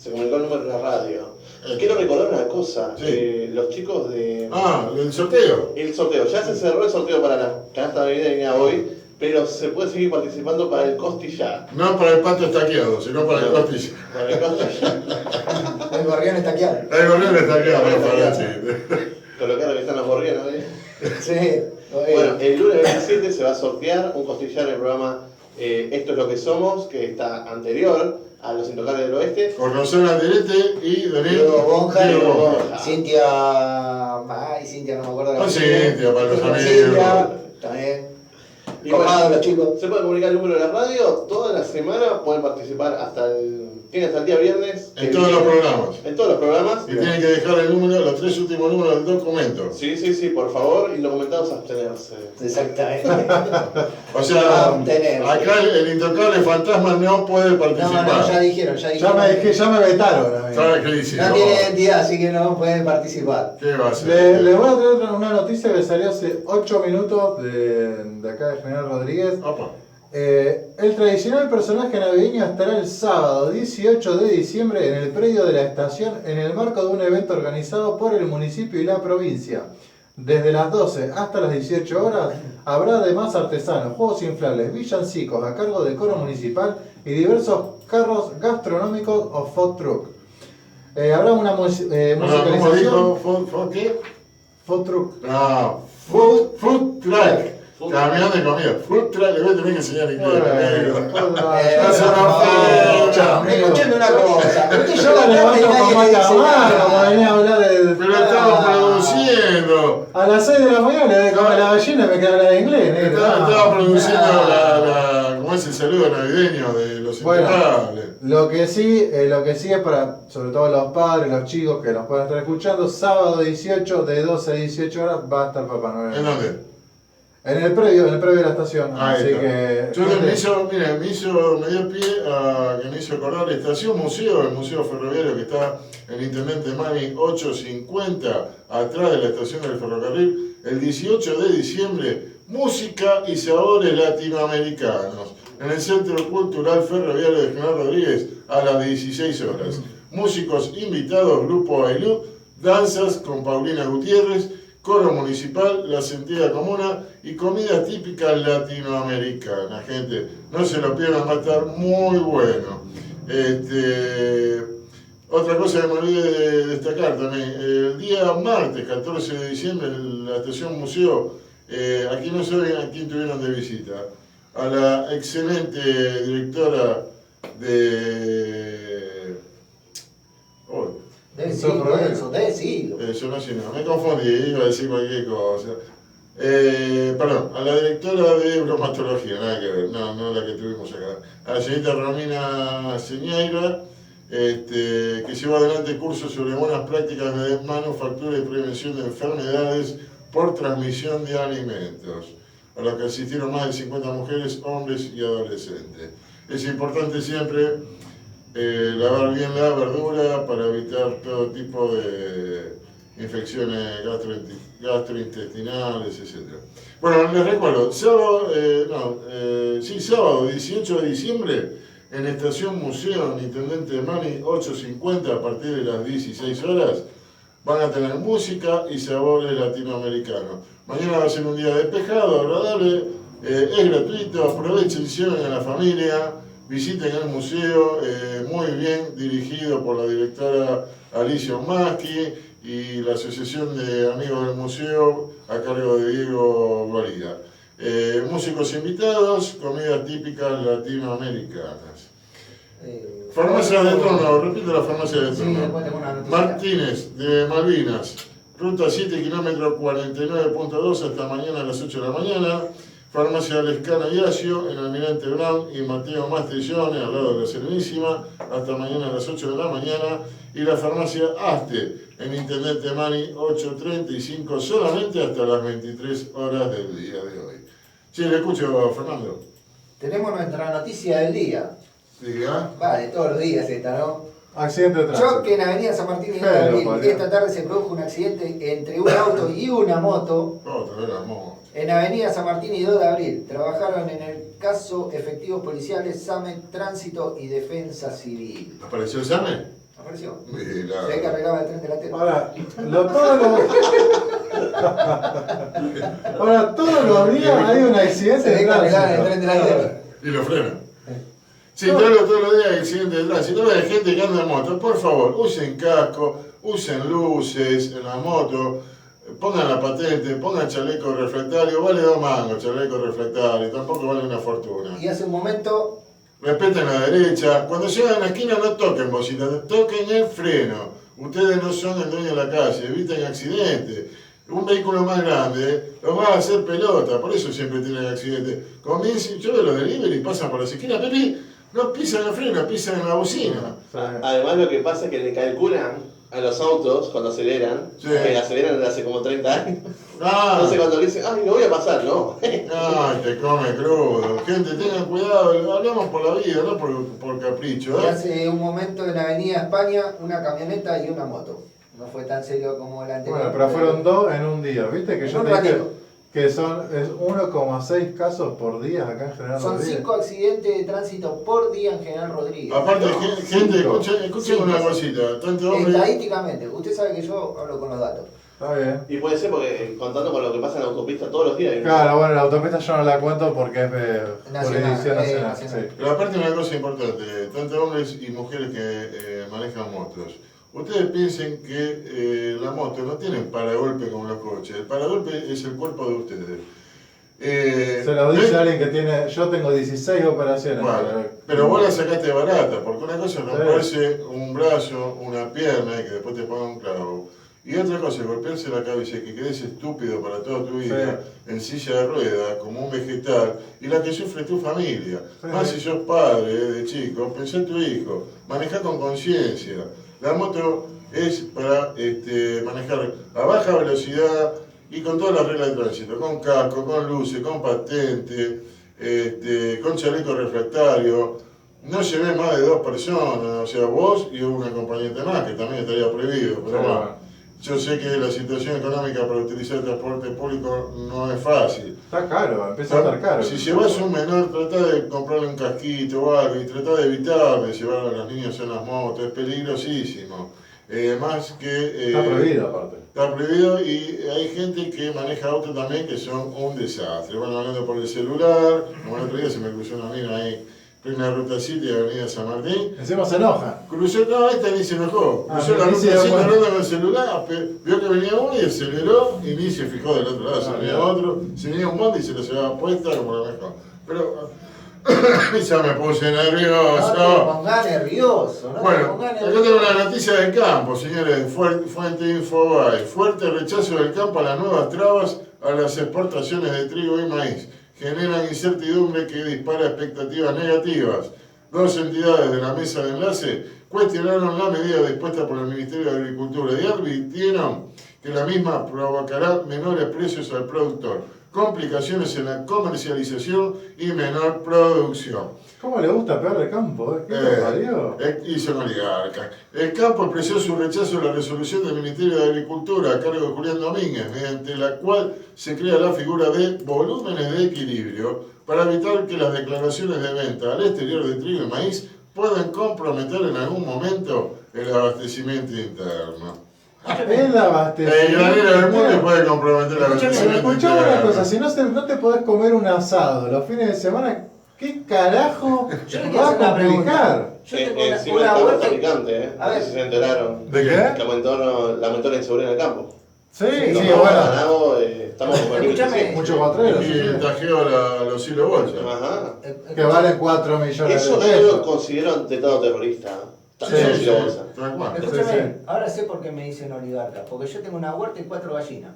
Se comunicó el número de la radio. Quiero recordar una cosa. Sí. Los chicos de... Ah, el sorteo. El sorteo. Ya se cerró el sorteo para la canasta navideña hoy, pero se puede seguir participando para el costillar. No para el pato estaqueado, sino para el costillo. Para el costillar. El gorrión está aquí. El gorrión estaqueado, no para el chiste. Con lo que están los gorriones, ¿eh? Sí. Bueno, el lunes 27 se va a sortear un costillar en el programa Esto es lo que somos, que está anterior a Los Intocables del Oeste. Con Rosana Alderete y Daniel Diego Bonja, Diego Bonja. Cintia. Ay, Cintia, no me acuerdo de la Ah, Cintia, para los amigos. Cintia, también. Y Copados bueno, los chicos. se puede comunicar el número de la radio, toda la semana pueden participar tienen hasta el día viernes. En todos los programas. En todos los programas. Y tienen que dejar el número, los 3 últimos números del documento. Sí, por favor, indocumentados abstenerse. Exactamente. O sea, Abstenerse. acá el intocable fantasma no puede No, participar. no, ya dijeron. Ya me vetaron a mí. ¿Sabes qué dice? No tiene identidad, así que no pueden participar. ¿Qué va a hacer? Les voy a traer una noticia que salió hace 8 minutos de acá de General Rodríguez. Opa. El tradicional personaje navideño estará el sábado 18 de diciembre en el predio de la estación en el marco de un evento organizado por el municipio y la provincia. Desde las 12 hasta las 18 horas habrá además artesanos, juegos inflables, villancicos a cargo del coro municipal y diversos carros gastronómicos o food truck. Habrá una ¿Cómo musicalización. dijo? ¿Food qué? Food truck. No, food truck. Camión de comida. Food truck, le voy a tener que enseñar inglés. Escuchame una cosa. Usted Yo la levanto con más dice mano, nada. venía a hablar de... Pero estamos produciendo. A las 6 de la mañana le doy comer a la gallina y me queda hablar de inglés, negro. Estaba produciendo ¿cómo es el saludo navideño de los Bueno, intocables? lo que sí es para, sobre todo los padres, los chicos que nos puedan estar escuchando, sábado 18 de 12 a 18 horas va a estar Papá Noel. ¿En dónde? En el predio de la estación. Ahí Así está. que. Yo me dio pie a que me hizo acordar la estación museo, el museo ferroviario que está en Intendente Mani 850, atrás de la estación del ferrocarril, el 18 de diciembre, música y sabores latinoamericanos, en el Centro Cultural Ferroviario de General Rodríguez a las 16 horas. Músicos invitados, Grupo Ailú, danzas con Paulina Gutiérrez, coro municipal, la Sentida Comuna y comida típica latinoamericana, gente. No se lo pierdan, va a estar muy bueno. Otra cosa que me olvidé de destacar también, el día martes, 14 de diciembre, en la estación museo, aquí no saben a quién tuvieron de visita, a la excelente directora de... Decilo. Yo no sé, no, me confundí, iba a decir cualquier cosa. Perdón, a la directora de bromatología, nada que ver, no la que tuvimos acá. A la señorita Romina Señeira, que lleva adelante cursos sobre buenas prácticas de manufactura y prevención de enfermedades por transmisión de alimentos, a la que asistieron más de 50 mujeres, hombres y adolescentes. Es importante siempre lavar bien la verdura para evitar todo tipo de infecciones gastrointestinales, etc. Bueno, les recuerdo, sábado 18 de diciembre, en Estación Museo, en Intendente Mani 850, a partir de las 16 horas, van a tener música y sabores latinoamericanos. Mañana va a ser un día despejado, agradable, es gratuito, aprovechen, lleven a la familia, visiten el museo, muy bien dirigido por la directora Alicia Omaski y la Asociación de Amigos del Museo a cargo de Diego Guarida. Músicos invitados, comidas típicas latinoamericanas. Farmacia de Trono, repito la farmacia de Trono. Sí, después tengo una noticia. Martínez, de Malvinas, ruta 7, kilómetro 49.2, hasta mañana a las 8 de la mañana. Farmacia Lescana y Acio, en Almirante Brown y Mateo Mastellone, al lado de la Serenísima, hasta mañana a las 8 de la mañana. Y la farmacia Aste, en Intendente Mani 835, solamente hasta las 23 horas del día de hoy. Sí, le escucho, Fernando. Tenemos nuestra noticia del día. Diga. Va, de todos los días esta, ¿no? Accidente de tránsito. Choque en Avenida San Martín y Pero, Abril. vale. Esta tarde se produjo un accidente entre un auto y una moto Otra vez la moto. en Avenida San Martín y 2 de Abril. Trabajaron en el caso efectivos policiales SAME, Tránsito y Defensa Civil. ¿Apareció el SAME? ¿Apareció? Mira. Se ve que arreglaba el tren delantero. Ahora, todos los días hay un accidente Se de ve que arreglaba el tren tránsito. delantero. Y lo frena. Sí, todos los días hay accidentes de tránsito. Hay gente que anda en moto. Por favor, usen casco, usen luces en la moto, pongan la patente, pongan chaleco reflectario. Vale 2 mangos chaleco reflectario, tampoco vale una fortuna. Y hace un momento, Respeten la derecha. Cuando llegan a la esquina no toquen bocina, toquen el freno. Ustedes no son el dueño de la calle, eviten accidentes. Un vehículo más grande los va a hacer pelota, por eso siempre tienen accidentes. Comiencen, yo veo los delivery, pasan por las esquinas, Pepi, no pisan el freno, pisan en la bocina. Además lo que pasa es que le calculan a los autos cuando aceleran, Sí. que aceleran desde hace como 30 años. Ah, Entonces cuando le dicen, ay, no voy a pasar, no. ay, te come crudo. Gente, tengan cuidado, hablamos por la vida, no por capricho. y hace un momento en Avenida España, una camioneta y una moto. No fue tan serio como el anterior. Bueno, pero fueron 2 en un día. ¿Viste que En yo un te dije ratito. que es 1,6 casos por día acá en General Son Rodríguez? 5 accidentes de tránsito por día en General Rodríguez. Aparte, gente, escuchen Sí, una sí. cosita. Tanto hombre. Estadísticamente, usted sabe que yo hablo con los datos. Está bien. Y puede ser porque contando con lo que pasa en la autopista todos los días. hay un- Claro, bueno, la autopista yo no la cuento porque es de Nacional, jurisdicción nacional. nacional. Sí. Pero aparte una cosa importante, tanto hombres y mujeres que manejan motos. Ustedes piensen que la moto no tiene paragolpe como los coches. El paragolpe es el cuerpo de ustedes. Se lo dice alguien que tiene. Yo tengo 16 operaciones. Bueno, pero vos la sacaste barata, porque una cosa es romperse un brazo, una pierna y que después te pongan un clavo. Y otra cosa es golpearse la cabeza y que quedes estúpido para toda tu vida, en silla de ruedas, como un vegetal, y la que sufre tu familia. Más si sos padre de chico, pensá en tu hijo, manejá con conciencia. La moto es para manejar a baja velocidad, y con todas las reglas de tránsito, con casco, con luces, con patente, con chaleco refractario. No llevé más de 2 personas, o sea, vos y un acompañante más, que también estaría prohibido. Pero bueno, yo sé que la situación económica para utilizar el transporte público no es fácil. Está caro, empieza a estar caro. Si llevas un menor, trata de comprarle un casquito o algo y trata de evitar de llevar a los niños en las motos, es peligrosísimo. Más que... Está prohibido aparte. Está prohibido y hay gente que maneja auto también que son un desastre. Van hablando por el celular, como el otro día se me cruzó una mina ahí, plena Ruta 7, Avenida San Martín. Encima se enoja. Cruzó, no, esta ni se enojó. Cruzó la Ruta 7 hablando con el celular, vio que venía uno y aceleró y ni se fijó del otro lado, se venía otro, se venía un bondi y se lo llevaba puesta como lo mejor. Pero ya me puse nervioso. No te pongas nervioso. Bueno, acá tengo una noticia del campo, señores, Fuente Infobae. Fuerte rechazo del campo a las nuevas trabas a las exportaciones de trigo y maíz. Generan incertidumbre que dispara expectativas negativas. 2 entidades de la mesa de enlace cuestionaron la medida dispuesta por el Ministerio de Agricultura y advirtieron que la misma provocará menores precios al productor, complicaciones en la comercialización y menor producción. ¿Cómo le gusta pegar el campo? ¿Qué te parió? Y son oligarcas. El campo expresó su rechazo a la resolución del Ministerio de Agricultura a cargo de Julián Domínguez, mediante la cual se crea la figura de volúmenes de equilibrio para evitar que las declaraciones de venta al exterior de trigo y maíz puedan comprometer en algún momento el abastecimiento interno. El abastecimiento. El granero del mundo puede comprometer el abastecimiento Escuchame una interno. cosa, si no te podés comer un asado los fines de semana, ¿qué carajo va a complicar? Yo tengo Encima el una campo vuelta. está picante, A No ver. sé si se enteraron. ¿De qué? Que lamentó la inseguridad en el campo. Sí, Los sí, hemos bueno. ganado, estamos con Escúchame. Muchos cuatreros. Y el tajeo los hilos bolsa. Ajá. Que valen 4 millones Eso de yo lo pesos. considero atentado terrorista. Sí, También sí. lo bolsa. Tal cual. Escúchame, Sí. ahora sé por qué me dicen oligarca, porque yo tengo una huerta y 4 gallinas.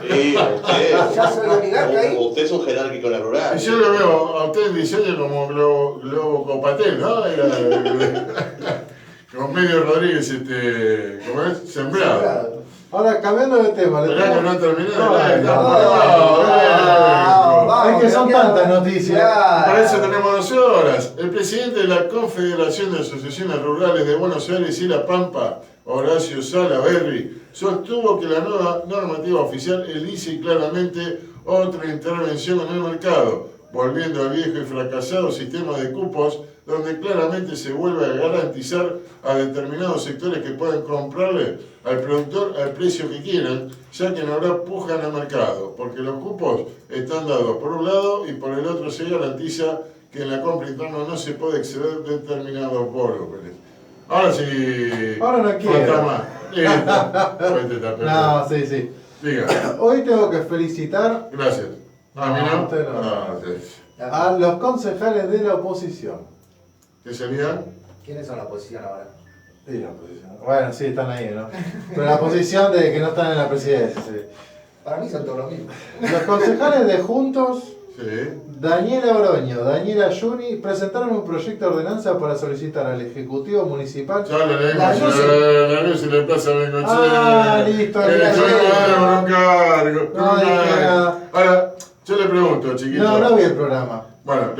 Sí, usted. Ya soy oligarca ahí. Usted es un jerárquico en la rural. Y yo lo veo a usted en diseño como Globo Copatel, ¿no? Con Medio Rodríguez, ¿cómo es? Sembrado. Ahora, cambiando de tema, le Esperá que tengo- no terminé de No, leer. no, Vamos, es que son cambiamos. tantas noticias. Claro. Para eso tenemos 2 horas. El presidente de la Confederación de Asociaciones Rurales de Buenos Aires y La Pampa, Horacio Salaverry, sostuvo que la nueva normativa oficial elige claramente otra intervención en el mercado, volviendo al viejo y fracasado sistema de cupos, donde claramente se vuelve a garantizar a determinados sectores que puedan comprarle al productor al precio que quieran, ya que no habrá puja en el mercado, porque los cupos están dados por un lado y por el otro se garantiza que en la compra interna no se puede exceder determinados volúmenes. Ahora sí. Ahora no quiero. Fantasma. Listo. Cuéntete, No, sí, sí. Diga. Hoy tengo que felicitar Gracias. A mí no. usted no. Ah, sí. a los concejales de la oposición. ¿Qué sería? ¿Quiénes son la oposición ahora? Sí, la oposición. Bueno, sí, están ahí, ¿no? Pero la posición de que no están en la presidencia, sí. Para mí son todos los mismos. Los concejales de Juntos, Sí. Daniela Oroño, Daniela Yuni, presentaron un proyecto de ordenanza para solicitar al Ejecutivo Municipal Ya lo leímos. La luz La luz en la Plaza Bengochea. Ah, listo, Yo listo. no un cargo. No dije nada. Ahora, yo le pregunto, chiquito. No vi el programa. Bueno,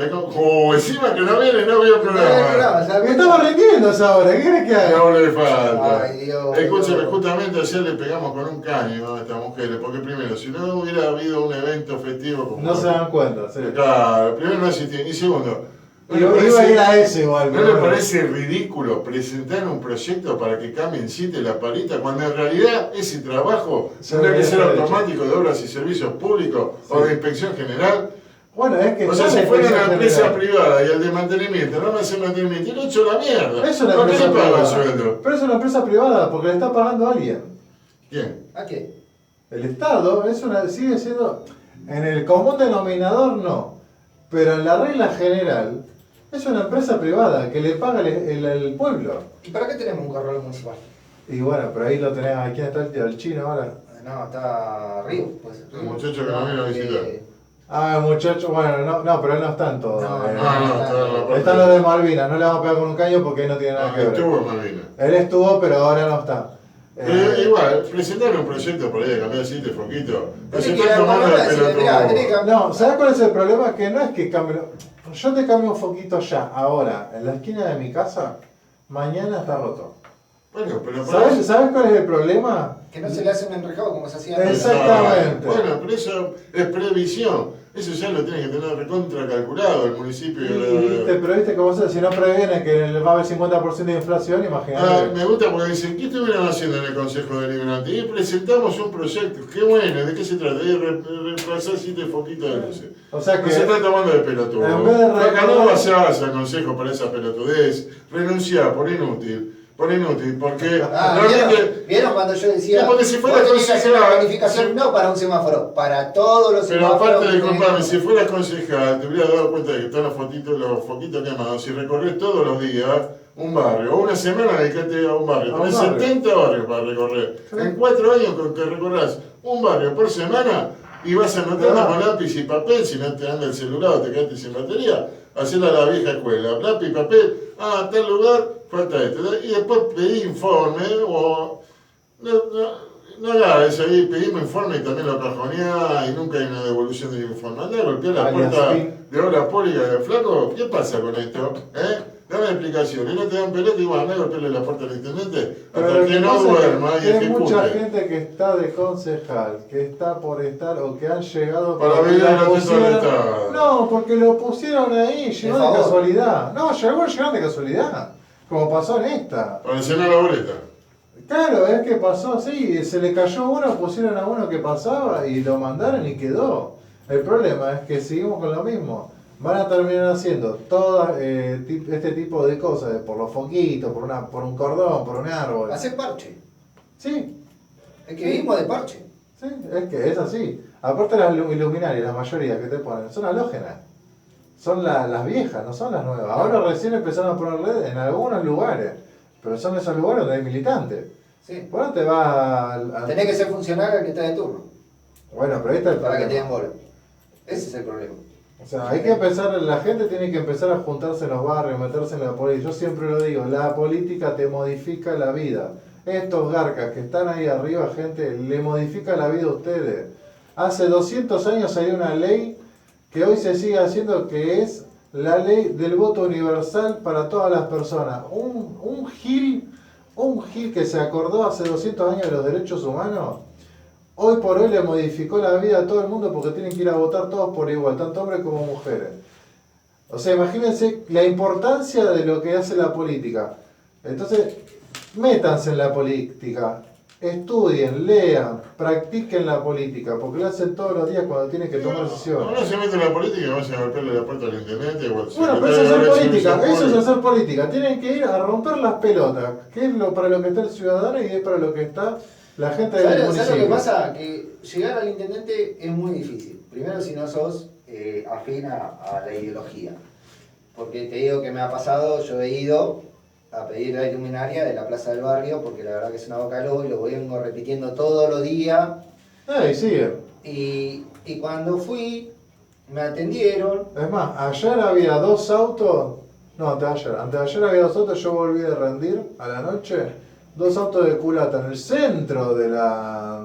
encima que no viene, no vio el programa. ¿sabes? Estamos rindiendo esa hora, ¿qué querés que haga? No le falta. Ay, Dios. Escúchame, Dios. justamente ayer le pegamos con un caño a estas mujeres, porque primero, si no hubiera habido un evento festivo como... No se dan cuenta, sí. Claro, primero no existía. Y segundo, ¿no le Iba a parece- ir a ese igual. ¿no pero le bueno. parece ridículo presentar un proyecto para que cambien CITE la parita cuando en realidad ese trabajo Se tendría que debería ser haber hecho. automático de obras y servicios públicos o Sí. de inspección general? Bueno, es que O sea, está si la fuera una inspección empresa general. privada y el de mantenimiento no me hace mantenimiento, y lo echo a la mierda. Es una ¿Por qué empresa le pago el privada. sueldo? Pero es una empresa privada porque le está pagando a alguien. ¿Quién? ¿A qué? El Estado sigue siendo, en el común denominador no, pero en la regla general es una empresa privada que le paga el pueblo. ¿Y para qué tenemos un corralón municipal? Y bueno, pero ahí lo tenés, ¿quién está el chino ahora? No, está Río. Pues, El muchacho que nos vino a visitar. Ah, el muchacho, bueno, no, pero él no está en todo. No, eh. no, está en la parte- Están los de Malvinas, no le vamos a pegar con un caño porque él no tiene nada que ver. Estuvo en Malvinas. Él estuvo, pero ahora no está. Igual, presentar un proyecto por ahí de cambiar aceite de foquito. No se Tenés que está ir al tomando programa el y decirle, mirá, tenés que pelotudo. No, ¿sabes cuál es el problema? Que no es que cambie. Yo te cambio un foquito ya, ahora, en la esquina de mi casa, mañana está roto. Bueno, pero ¿Sabes cuál es el problema? Que no se le hace un enrejado como se hacía antes. Exactamente. Bueno, pero eso es previsión. Eso ya lo tiene que tener recontra calculado el municipio. Pero viste cómo se, si no previene que va a haber 50% de inflación, imagínate. Me gusta porque dicen, ¿qué estuvieron haciendo en el Consejo Deliberante? Y presentamos un proyecto. Qué bueno, ¿de qué se trata? De reemplazar 7 foquitos de luces. O sea que no se está tomando de pelotudo. en vez de Acá no vas al consejo para esa pelotudez. Renunciar por inútil. Porque realmente. ¿Vieron cuando yo decía? Sí, porque si fuera vos tenés que hacer una concejal, planificación sí. no para un semáforo, para todos los Pero semáforos. aparte, que disculpame, tenés. si fueras concejal, te hubieras dado cuenta de que están los foquitos quemados. Si recorres todos los días un barrio, o una semana dedicate a un barrio, tenés 70 barrios para recorrer. Sí. En 4 años con que recorras un barrio por semana y vas anotando con lápiz y papel, si no te anda el celular o te quedaste sin batería, hacerla a la vieja escuela. Lápiz y papel, tal lugar, falta esto. Y después pedí informe o. No hagas eso ahí, pedimos informe y también lo cajoneás y nunca hay una devolución del informe. Andá a golpear la puerta de obra pública del flaco. ¿Qué pasa con esto? Dame explicación. Y no te dan pelota, igual andá a golpearle la puerta al intendente hasta que no duerma y ejecute. Hay mucha gente que está de concejal, que está por estar o que han llegado para venir a la Estado. No, porque lo pusieron ahí, llegó de casualidad. No, llegaron de casualidad, como pasó en esta. Para llenar la boleta. Claro, es que pasó así, se le cayó uno, pusieron a uno que pasaba y lo mandaron y quedó. El problema es que seguimos con lo mismo. Van a terminar haciendo todo este tipo de cosas, por los foquitos, por un cordón, por un árbol. Hacer parche. Sí. Es que vivimos de parche. Sí, es que es así. Aparte las iluminarias, la mayoría que te ponen, son halógenas. Son las viejas, no son las nuevas. Ahora recién empezaron a poner LED en algunos lugares. Pero son esos lugares donde hay militantes. Sí. Bueno, te va Tenés que ser funcionario al que está de turno. Bueno, pero ahí está el para problema. que te den bola. Ese es el problema. O sea, hay que empezar, la gente tiene que empezar a juntarse en los barrios, meterse en la política. Yo siempre lo digo, la política te modifica la vida. Estos garcas que están ahí arriba, gente, le modifica la vida a ustedes. Hace 200 años hay una ley que hoy se sigue haciendo, que es la ley del voto universal para todas las personas. Un gil que se acordó hace 200 años de los derechos humanos, hoy por hoy le modificó la vida a todo el mundo porque tienen que ir a votar todos por igual, tanto hombres como mujeres. O sea, imagínense la importancia de lo que hace la política. Entonces, métanse en la política. Estudien, lean, practiquen la política, porque lo hacen todos los días cuando tienen que tomar decisiones. No se mete en la política y vayan a golpearle la puerta al intendente. Bueno, pero eso es hacer política, eso es hacer política. Tienen que ir a romper las pelotas, que es para lo que está el ciudadano y es para lo que está la gente del municipio. ¿Sabes lo que pasa? Que llegar al intendente es muy difícil. Primero si no sos afín a la ideología. Porque te digo que me ha pasado, yo he ido a pedir la iluminaria de la plaza del barrio, porque la verdad que es una boca de lobo y lo vengo repitiendo todos los días. Y sigue. Y cuando fui, me atendieron. Es más, ayer había 2 autos, no, anteayer había 2 autos, yo volví de rendir a la noche, 2 autos de culata en el centro de la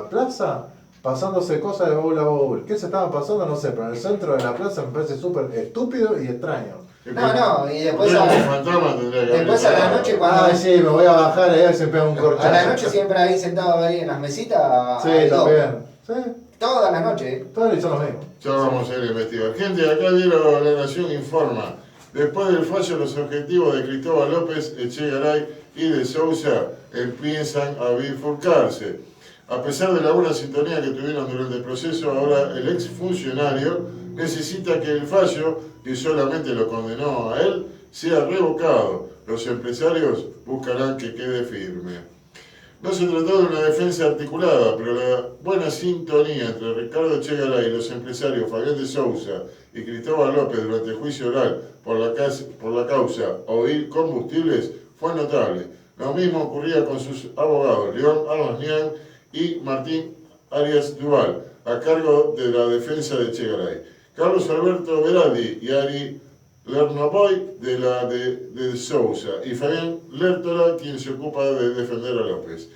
plaza, pasándose cosas de baúl a baúl. ¿Qué se estaban pasando? No sé, pero en el centro de la plaza me parece súper estúpido y extraño. No, y después a la noche cuando... sí, me voy a bajar ahí se pega un corchazo. A la noche siempre ahí sentado ahí en las mesitas. Sí, también. Sí. Todas las noches. Todos son los mismos. Ya vamos a ir a investigar. Gente, acá vieron La Nación informa. Después del fallo, los objetivos de Cristóbal López, Echegaray y de Sousa empiezan a bifurcarse. A pesar de la buena sintonía que tuvieron durante el proceso, ahora el exfuncionario necesita que el fallo, que solamente lo condenó a él, sea revocado. Los empresarios buscarán que quede firme. No se trató de una defensa articulada, pero la buena sintonía entre Ricardo Echegaray y los empresarios Fabián de Sousa y Cristóbal López durante el juicio oral por la causa OIL Combustibles fue notable. Lo mismo ocurría con sus abogados, León Armasnian y Martín Arias Duval, a cargo de la defensa de Echegaray. Carlos Alberto Beraldi y Ari Lernoboy de Sousa y Fabián Lertora, quien se ocupa de defender a López.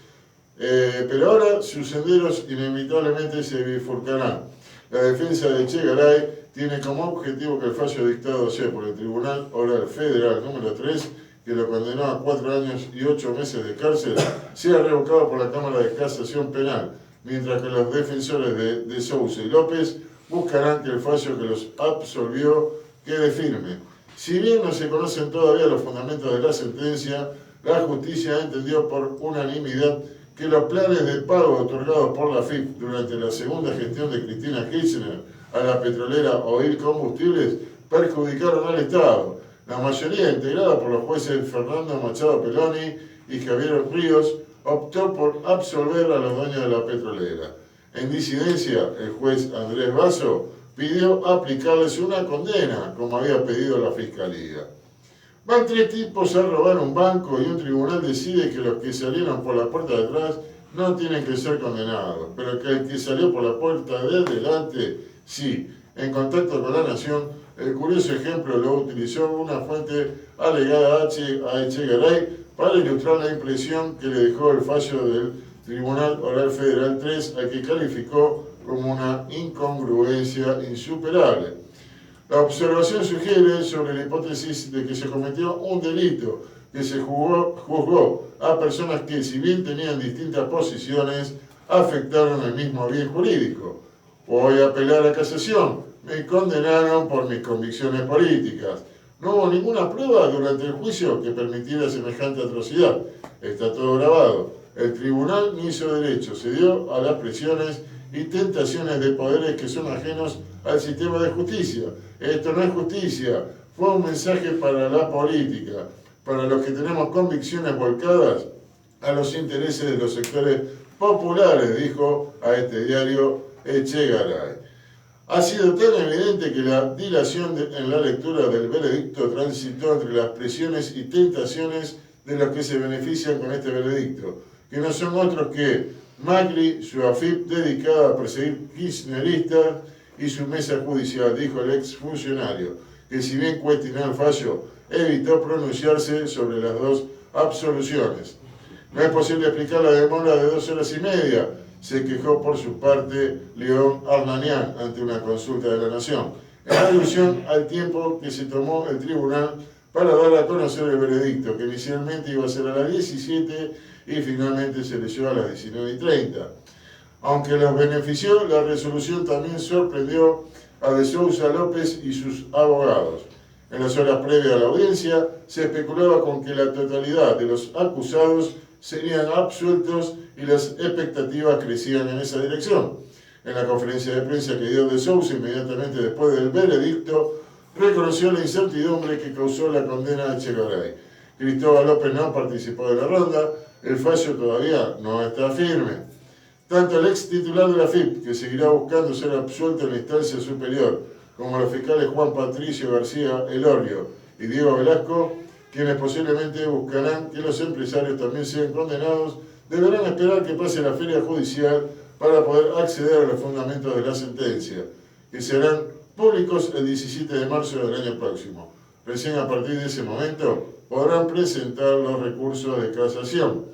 Pero ahora sus senderos inevitablemente se bifurcarán. La defensa de Echegaray tiene como objetivo que el fallo dictado sea por el Tribunal Oral Federal número 3, que lo condenó a 4 años y 8 meses de cárcel, sea revocado por la Cámara de Casación Penal, mientras que los defensores de Sousa y López buscarán que el fallo que los absolvió quede firme. Si bien no se conocen todavía los fundamentos de la sentencia, la justicia entendió por unanimidad que los planes de pago otorgados por la AFIP durante la segunda gestión de Cristina Kirchner a la petrolera Oil Combustibles perjudicaron al Estado. La mayoría, integrada por los jueces Fernando Machado Peloni y Javier Ríos, optó por absolver a los dueños de la petrolera. En disidencia, el juez Andrés Basso pidió aplicarles una condena, como había pedido la Fiscalía. Van 3 tipos a robar un banco y un tribunal decide que los que salieron por la puerta de atrás no tienen que ser condenados, pero que el que salió por la puerta de adelante, sí. En Contacto con la Nación, el curioso ejemplo lo utilizó una fuente alegada a Echegaray para ilustrar la impresión que le dejó el fallo del Tribunal Oral Federal 3, al que calificó como una incongruencia insuperable. La observación sugiere sobre la hipótesis de que se cometió un delito, que se juzgó a personas que, si bien tenían distintas posiciones, afectaron el mismo bien jurídico. Voy a apelar a casación, me condenaron por mis convicciones políticas. No hubo ninguna prueba durante el juicio que permitiera semejante atrocidad. Está todo grabado. El tribunal no hizo derecho, se dio a las presiones y tentaciones de poderes que son ajenos al sistema de justicia. Esto no es justicia, fue un mensaje para la política, para los que tenemos convicciones volcadas a los intereses de los sectores populares, dijo a este diario Echegaray. Ha sido tan evidente que la dilación en la lectura del veredicto transitó entre las presiones y tentaciones de los que se benefician con este veredicto, que no son otros que Macri, su AFIP dedicada a perseguir kirchneristas y su mesa judicial, dijo el exfuncionario, que si bien cuestionó el fallo, evitó pronunciarse sobre las dos absoluciones. No es posible explicar la demora de 2 horas y media, se quejó por su parte León Arnanian ante una consulta de la Nación, en alusión al tiempo que se tomó el tribunal para dar a conocer el veredicto, que inicialmente iba a ser a las 17 y finalmente se leyó a las 19:30. Aunque los benefició, la resolución también sorprendió a de Sousa López y sus abogados. En las horas previas a la audiencia, se especulaba con que la totalidad de los acusados serían absueltos y las expectativas crecían en esa dirección. En la conferencia de prensa que dio de Sousa inmediatamente después del veredicto, reconoció la incertidumbre que causó la condena a Echegaray. Cristóbal López no participó de la ronda, el fallo todavía no está firme. Tanto el ex titular de la AFIP, que seguirá buscando ser absuelto en la instancia superior, como los fiscales Juan Patricio García Elorrio y Diego Velasco, quienes posiblemente buscarán que los empresarios también sean condenados, deberán esperar que pase la feria judicial para poder acceder a los fundamentos de la sentencia, que serán públicos el 17 de marzo del año próximo. Recién a partir de ese momento podrán presentar los recursos de casación.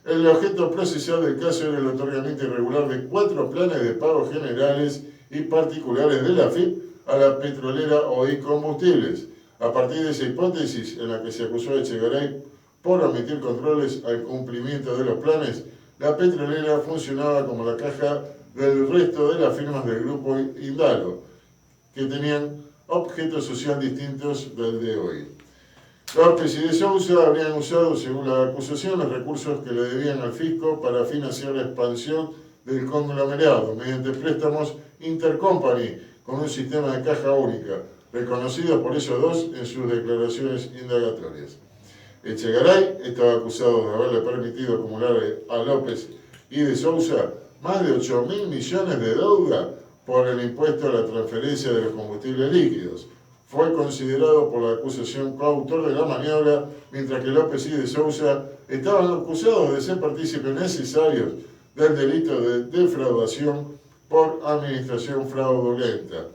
El objeto procesal del caso era el otorgamiento irregular de 4 planes de pago generales y particulares de la AFIP a la petrolera OI Combustibles. A partir de esa hipótesis en la que se acusó a Echegaray por omitir controles al cumplimiento de los planes, la petrolera funcionaba como la caja del resto de las firmas del grupo Indalo, que tenían objetos social distintos del de hoy. López y de Sousa habrían usado, según la acusación, los recursos que le debían al fisco para financiar la expansión del conglomerado mediante préstamos intercompany con un sistema de caja única, reconocidos por ellos dos en sus declaraciones indagatorias. Echegaray estaba acusado de haberle permitido acumular a López y de Sousa más de 8.000 millones de deuda por el impuesto a la transferencia de los combustibles líquidos. Fue considerado por la acusación coautor de la maniobra, mientras que López y de Sousa estaban acusados de ser partícipes necesarios del delito de defraudación por administración fraudulenta.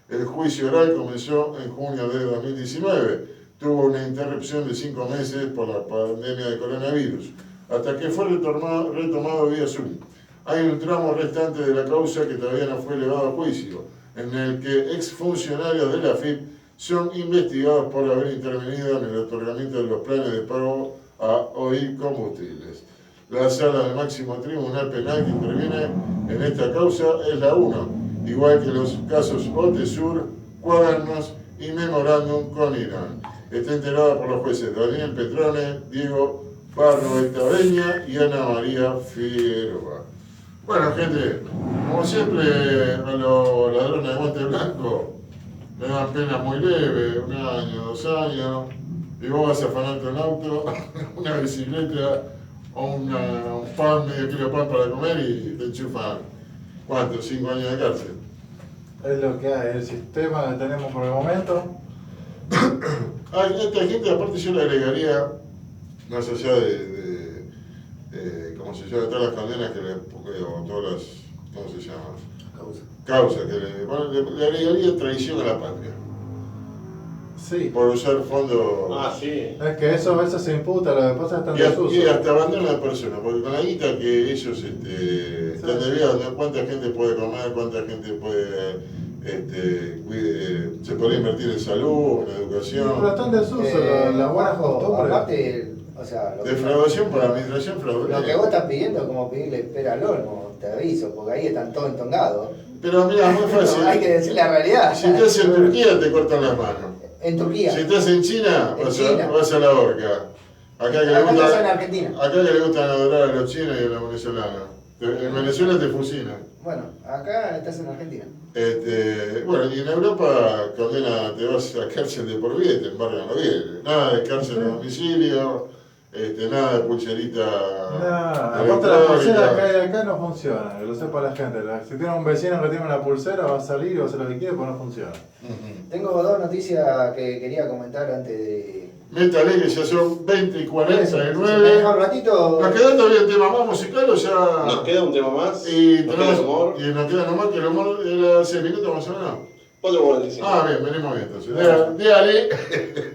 El juicio oral comenzó en junio de 2019. Tuvo una interrupción de 5 meses por la pandemia de coronavirus. hasta que fue retomado vía Zoom. Hay un tramo restante de la causa que todavía no fue elevado a juicio, en el que exfuncionarios de la AFIP son investigados por haber intervenido en el otorgamiento de los planes de pago a OI Combustibles. La sala del máximo tribunal penal que interviene en esta causa es la 1, igual que los casos OTESUR, Cuadernos y Memorándum con Irán. Está integrada por los jueces Daniel Petrone, Diego Barroetaveña y Ana María Figueroa. Bueno, gente, como siempre, a los ladrones de Monte Blanco le dan pena muy leve, 1 año, 2 años, y vos vas a afanarte un auto, una bicicleta o un pan, medio kilo de pan para comer y te enchufan, ¿cuánto? 5 años de cárcel. Es lo que hay, el sistema que tenemos por el momento. A esta gente, aparte, yo le agregaría, más allá de ¿cómo se llama? Todas las condenas que le, o todas las, ¿cómo se llama? Causa que le agregaría traición a la patria. Sí. Por usar fondos. Ah, sí. Es que eso a veces se imputa, lo que pasa es tan desuso. Y hasta abandono de personas, porque con la guita que ellos están debiendo, cuánta gente puede comer, cuánta gente puede, se podría invertir en salud, en educación. Pero están desuso, la buena costumbre. Aparte, o sea, Defraudación por administración fraudulenta. lo que vos estás pidiendo es como pedirle espera al olmo, te aviso, porque ahí están todos entongados. Pero mira, muy fácil. Hay que decir la realidad. Si estás en Turquía te cortan las manos. En Turquía. Si estás en China, vas a la horca. Acá que le Acá estás en gusta, Argentina. acá que le gustan adorar a los chinos y a los venezolanos. En Venezuela te fusilan. Bueno, acá estás en Argentina. Bueno, y en Europa te vas a cárcel de por vida y te embargan los bienes. Nada de cárcel de domicilio, nada de pulserita. Aparte las pulseras que hay acá no funcionan, que lo sepa la gente. Si tiene un vecino que tiene una pulsera, va a salir y va a hacer lo que quiere, pues no funciona. Tengo 2 noticias que quería comentar antes de... Métale que ya son 20 y Si me 49. deja un ratito... ¿Nos queda todavía el tema más musical o ya...? Nos queda un tema más. Y nos queda el humor. nos queda nomás que el humor era 6 minutos más o menos. 4:45. Ah, bien, venimos bien entonces. Dale.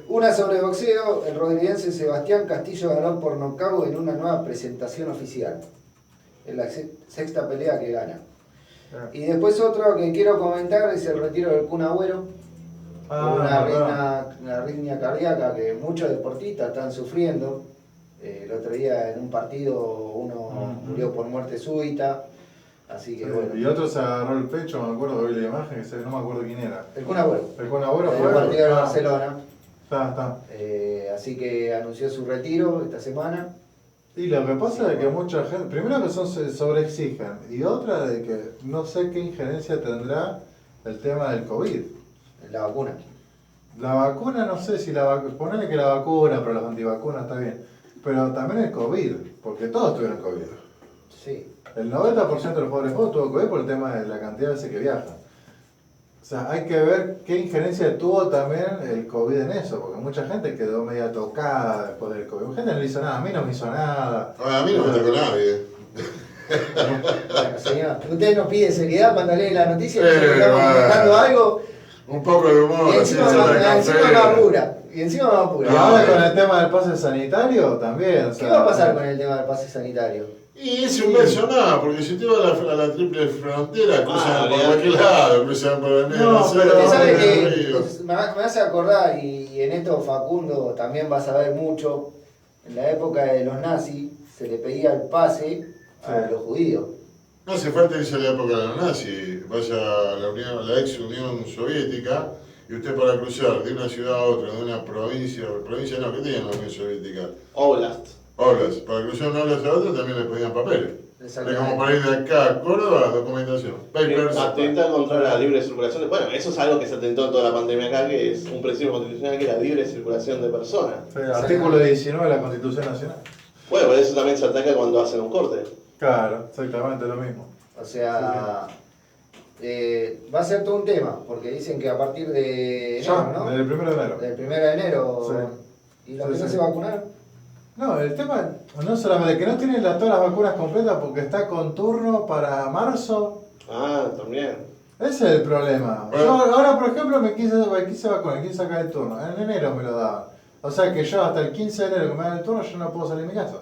Una sobre boxeo, el rodriguense Sebastián Castillo ganó por nocaut en una nueva presentación oficial. Es la 6ª pelea que gana. Y después otro que quiero comentar es el retiro del Kun Agüero. Una arritmia cardíaca que muchos deportistas están sufriendo. El otro día en un partido uno murió por muerte súbita. Así que bueno. Y otro se agarró el pecho, me acuerdo, vi la imagen, no me acuerdo quién era. El Kun Agüero. El Kun Agüero El fue. partido de Barcelona. Está. Así que anunció su retiro esta semana. Y lo que pasa es que mucha gente, primero que se sobreexigen, y otra de que no sé qué injerencia tendrá el tema del COVID. La vacuna. La vacuna, no sé si la vacuna, ponele que la vacuna, pero los antivacunas está bien. Pero también el COVID, porque todos tuvieron COVID. Sí. El 90% de los jugadores de fútbol tuvo COVID por el tema de la cantidad de veces que viajan. O sea, hay que ver qué injerencia tuvo también el COVID en eso, porque mucha gente quedó media tocada después del COVID. Mucha gente no le hizo nada, a mí no me hizo nada. A mí no me tocó nadie. Bueno, señor, usted nos pide seriedad cuando lee la noticia, nosotros estamos comentando algo. Un poco de humor, Y encima me apura. Y encima me apura. Y ahora con el tema del pase sanitario también. O sea, ¿Qué va a pasar con el tema del pase sanitario? Y es un beso nada, porque si te vas a la triple frontera, cruzan por cualquier lado, cruzan por el medio. No, pero Usted sabe por el que río. me hace acordar, y en esto Facundo también va a saber mucho, en la época de los nazis se le pedía el pase a los judíos. No hace falta irse a la época de los nazis, vaya a la ex Unión Soviética, y usted para cruzar de una ciudad a otra, de una provincia no, ¿qué tenía la Unión Soviética? Oblast. Oblast. Para cruzar una oblast a otra también les pedían papeles. Es como para ir de acá a Córdoba, documentación. Papers. Atenta contra la libre circulación. Bueno, eso es algo que se atentó en toda la pandemia acá, que es un principio constitucional, que es la libre circulación de personas. Artículo 19 de la Constitución Nacional. Bueno, por eso también se ataca cuando hacen un corte. Claro, exactamente lo mismo. O sea, va a ser todo un tema, porque dicen que a partir de enero, ¿no? Del 1 de enero. Del 1 de enero. Sí. ¿Y los que no se vacunaron? No, el tema no solamente que no tienen todas las vacunas completas porque está con turno para marzo. Ah, también. Ese es el problema. Yo ahora, por ejemplo, me quise vacunar, quise sacar el turno. En enero me lo daban. O sea que yo hasta el 15 de enero que me dan el turno, yo no puedo salir de mi casa.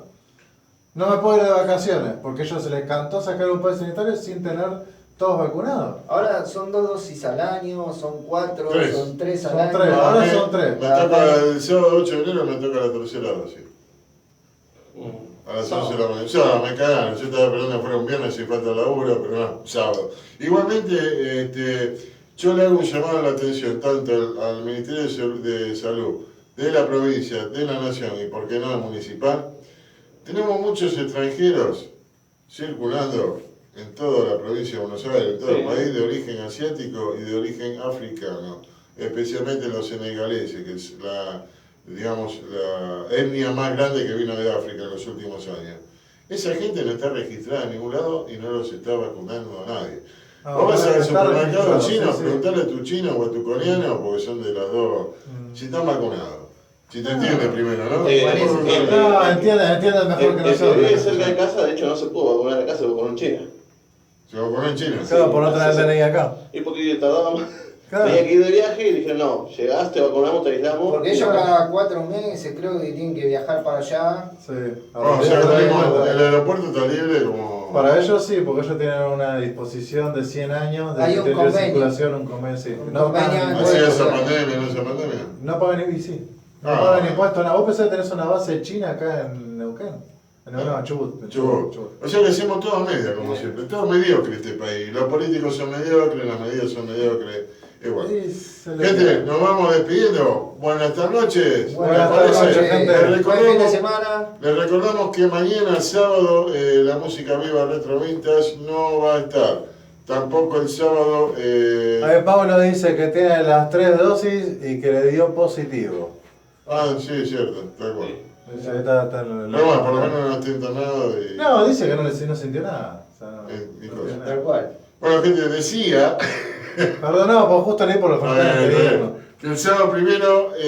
no me puedo ir de vacaciones, porque a ellos se les cantó sacar un país sanitario sin tener todos vacunados. Ahora son 2 dosis al año, son 4, Tres. son 3 al Son año. 3, ahora son 3. Me toca el sábado 8 de enero, me toca la tercera dosis. Mm. A las 11 de la mañana. Ya, me cagaron. Yo estaba esperando que fuera un viernes sin falta laburo, pero no, sábado. Igualmente, yo le hago un llamado a la atención tanto al Ministerio de Salud, de la provincia, de la nación y, por qué no, al municipal. Tenemos muchos extranjeros circulando en toda la provincia de Buenos Aires, en todo el país, de origen asiático y de origen africano, especialmente los senegaleses, que es la etnia más grande que vino de África en los últimos años. Esa gente no está registrada en ningún lado y no los está vacunando a nadie. Vos vas al supermercado chino, preguntale a tu chino o a tu coreano, porque son de las dos, si están vacunados. Si te entiendes primero, ¿no? No, entienden mejor que El que nosotros. vive cerca de casa, de hecho, no se pudo vacunar acá, se vacunó en China. Se vacunó en China. Claro, por no tener el DNI acá. Y porque tardaba más. Claro. Tenía que ir de viaje y dijeron, no, llegás, te vacunamos, te aislamos. Porque ellos cada 4 meses creo que tienen que viajar para allá. Sí. O sea, el aeropuerto está libre como... Para ellos sí, porque ellos tienen una disposición de 100 años de Hay un libre convenio. circulación, un convenio, sí. Un No convenio pagan en- ¿Hacía impuestos. esa pandemia, no esa pandemia? No pagan ni sí. No Ah. pagan impuestos, nada. Vos pensás que tenés una base china acá en Neuquén. No, Chubut. en Chubut. Chubut. O sea que hacemos todo media, como siempre. Todo mediocre este país. Los políticos son mediocres, las medidas son mediocres. Igual. Sí, se le Gente, queda. nos vamos despidiendo. Buenas noches. Buenas tardes, noches, gente. buen fin de semana. Les recordamos que mañana sábado la música viva Retro Vintage no va a estar. Tampoco el sábado. Ahí Pablo dice que tiene las 3 dosis y que le dio positivo. Sí, es cierto, tal cual. Dice que está en Pero bueno, por lo menos no está internado. Y... No, dice que no sintió nada. O sea, y no cosas. sintió Tal nada. cual. Bueno, gente, decía. Perdonado, pues justo leí por los comentarios. Que el sábado primero y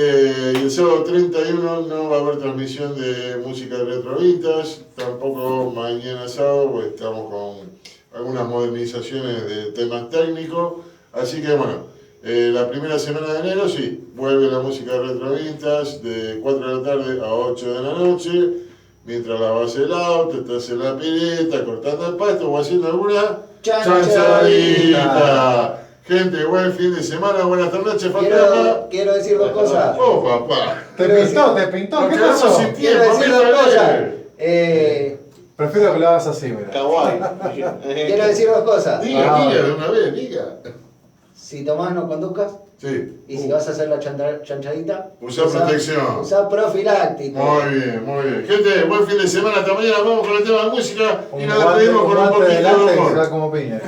el sábado 31 no va a haber transmisión de música de Retro Vintage, tampoco mañana sábado, pues estamos con algunas modernizaciones de temas técnicos, así que bueno, la primera semana de enero sí, vuelve la música de Retro Vintage de 4 de la tarde a 8 de la noche, mientras lavas el auto, estás en la pileta, cortando el pasto o haciendo alguna chanchadita. Gente, buen fin de semana, buenas noches, fantasma. Quiero decir 2 cosas. Oh, papá. Te pintó, Nos ¿qué quedamos pasó? sin Quiero tiempo, decir mira, 2 cosas. Prefiero que lo hagas así, mira. Kawaii. Quiero decir 2 cosas. Diga de una vez, diga. Si tomás, no conduzcas. Sí. Y si vas a hacer la chanchadita, Usa protección. Usa profiláctico. Muy bien, muy bien. Gente, buen fin de semana. Hasta mañana vamos con el tema de música y Un nos despedimos con un guante poquito de delante que se humor. da como piña.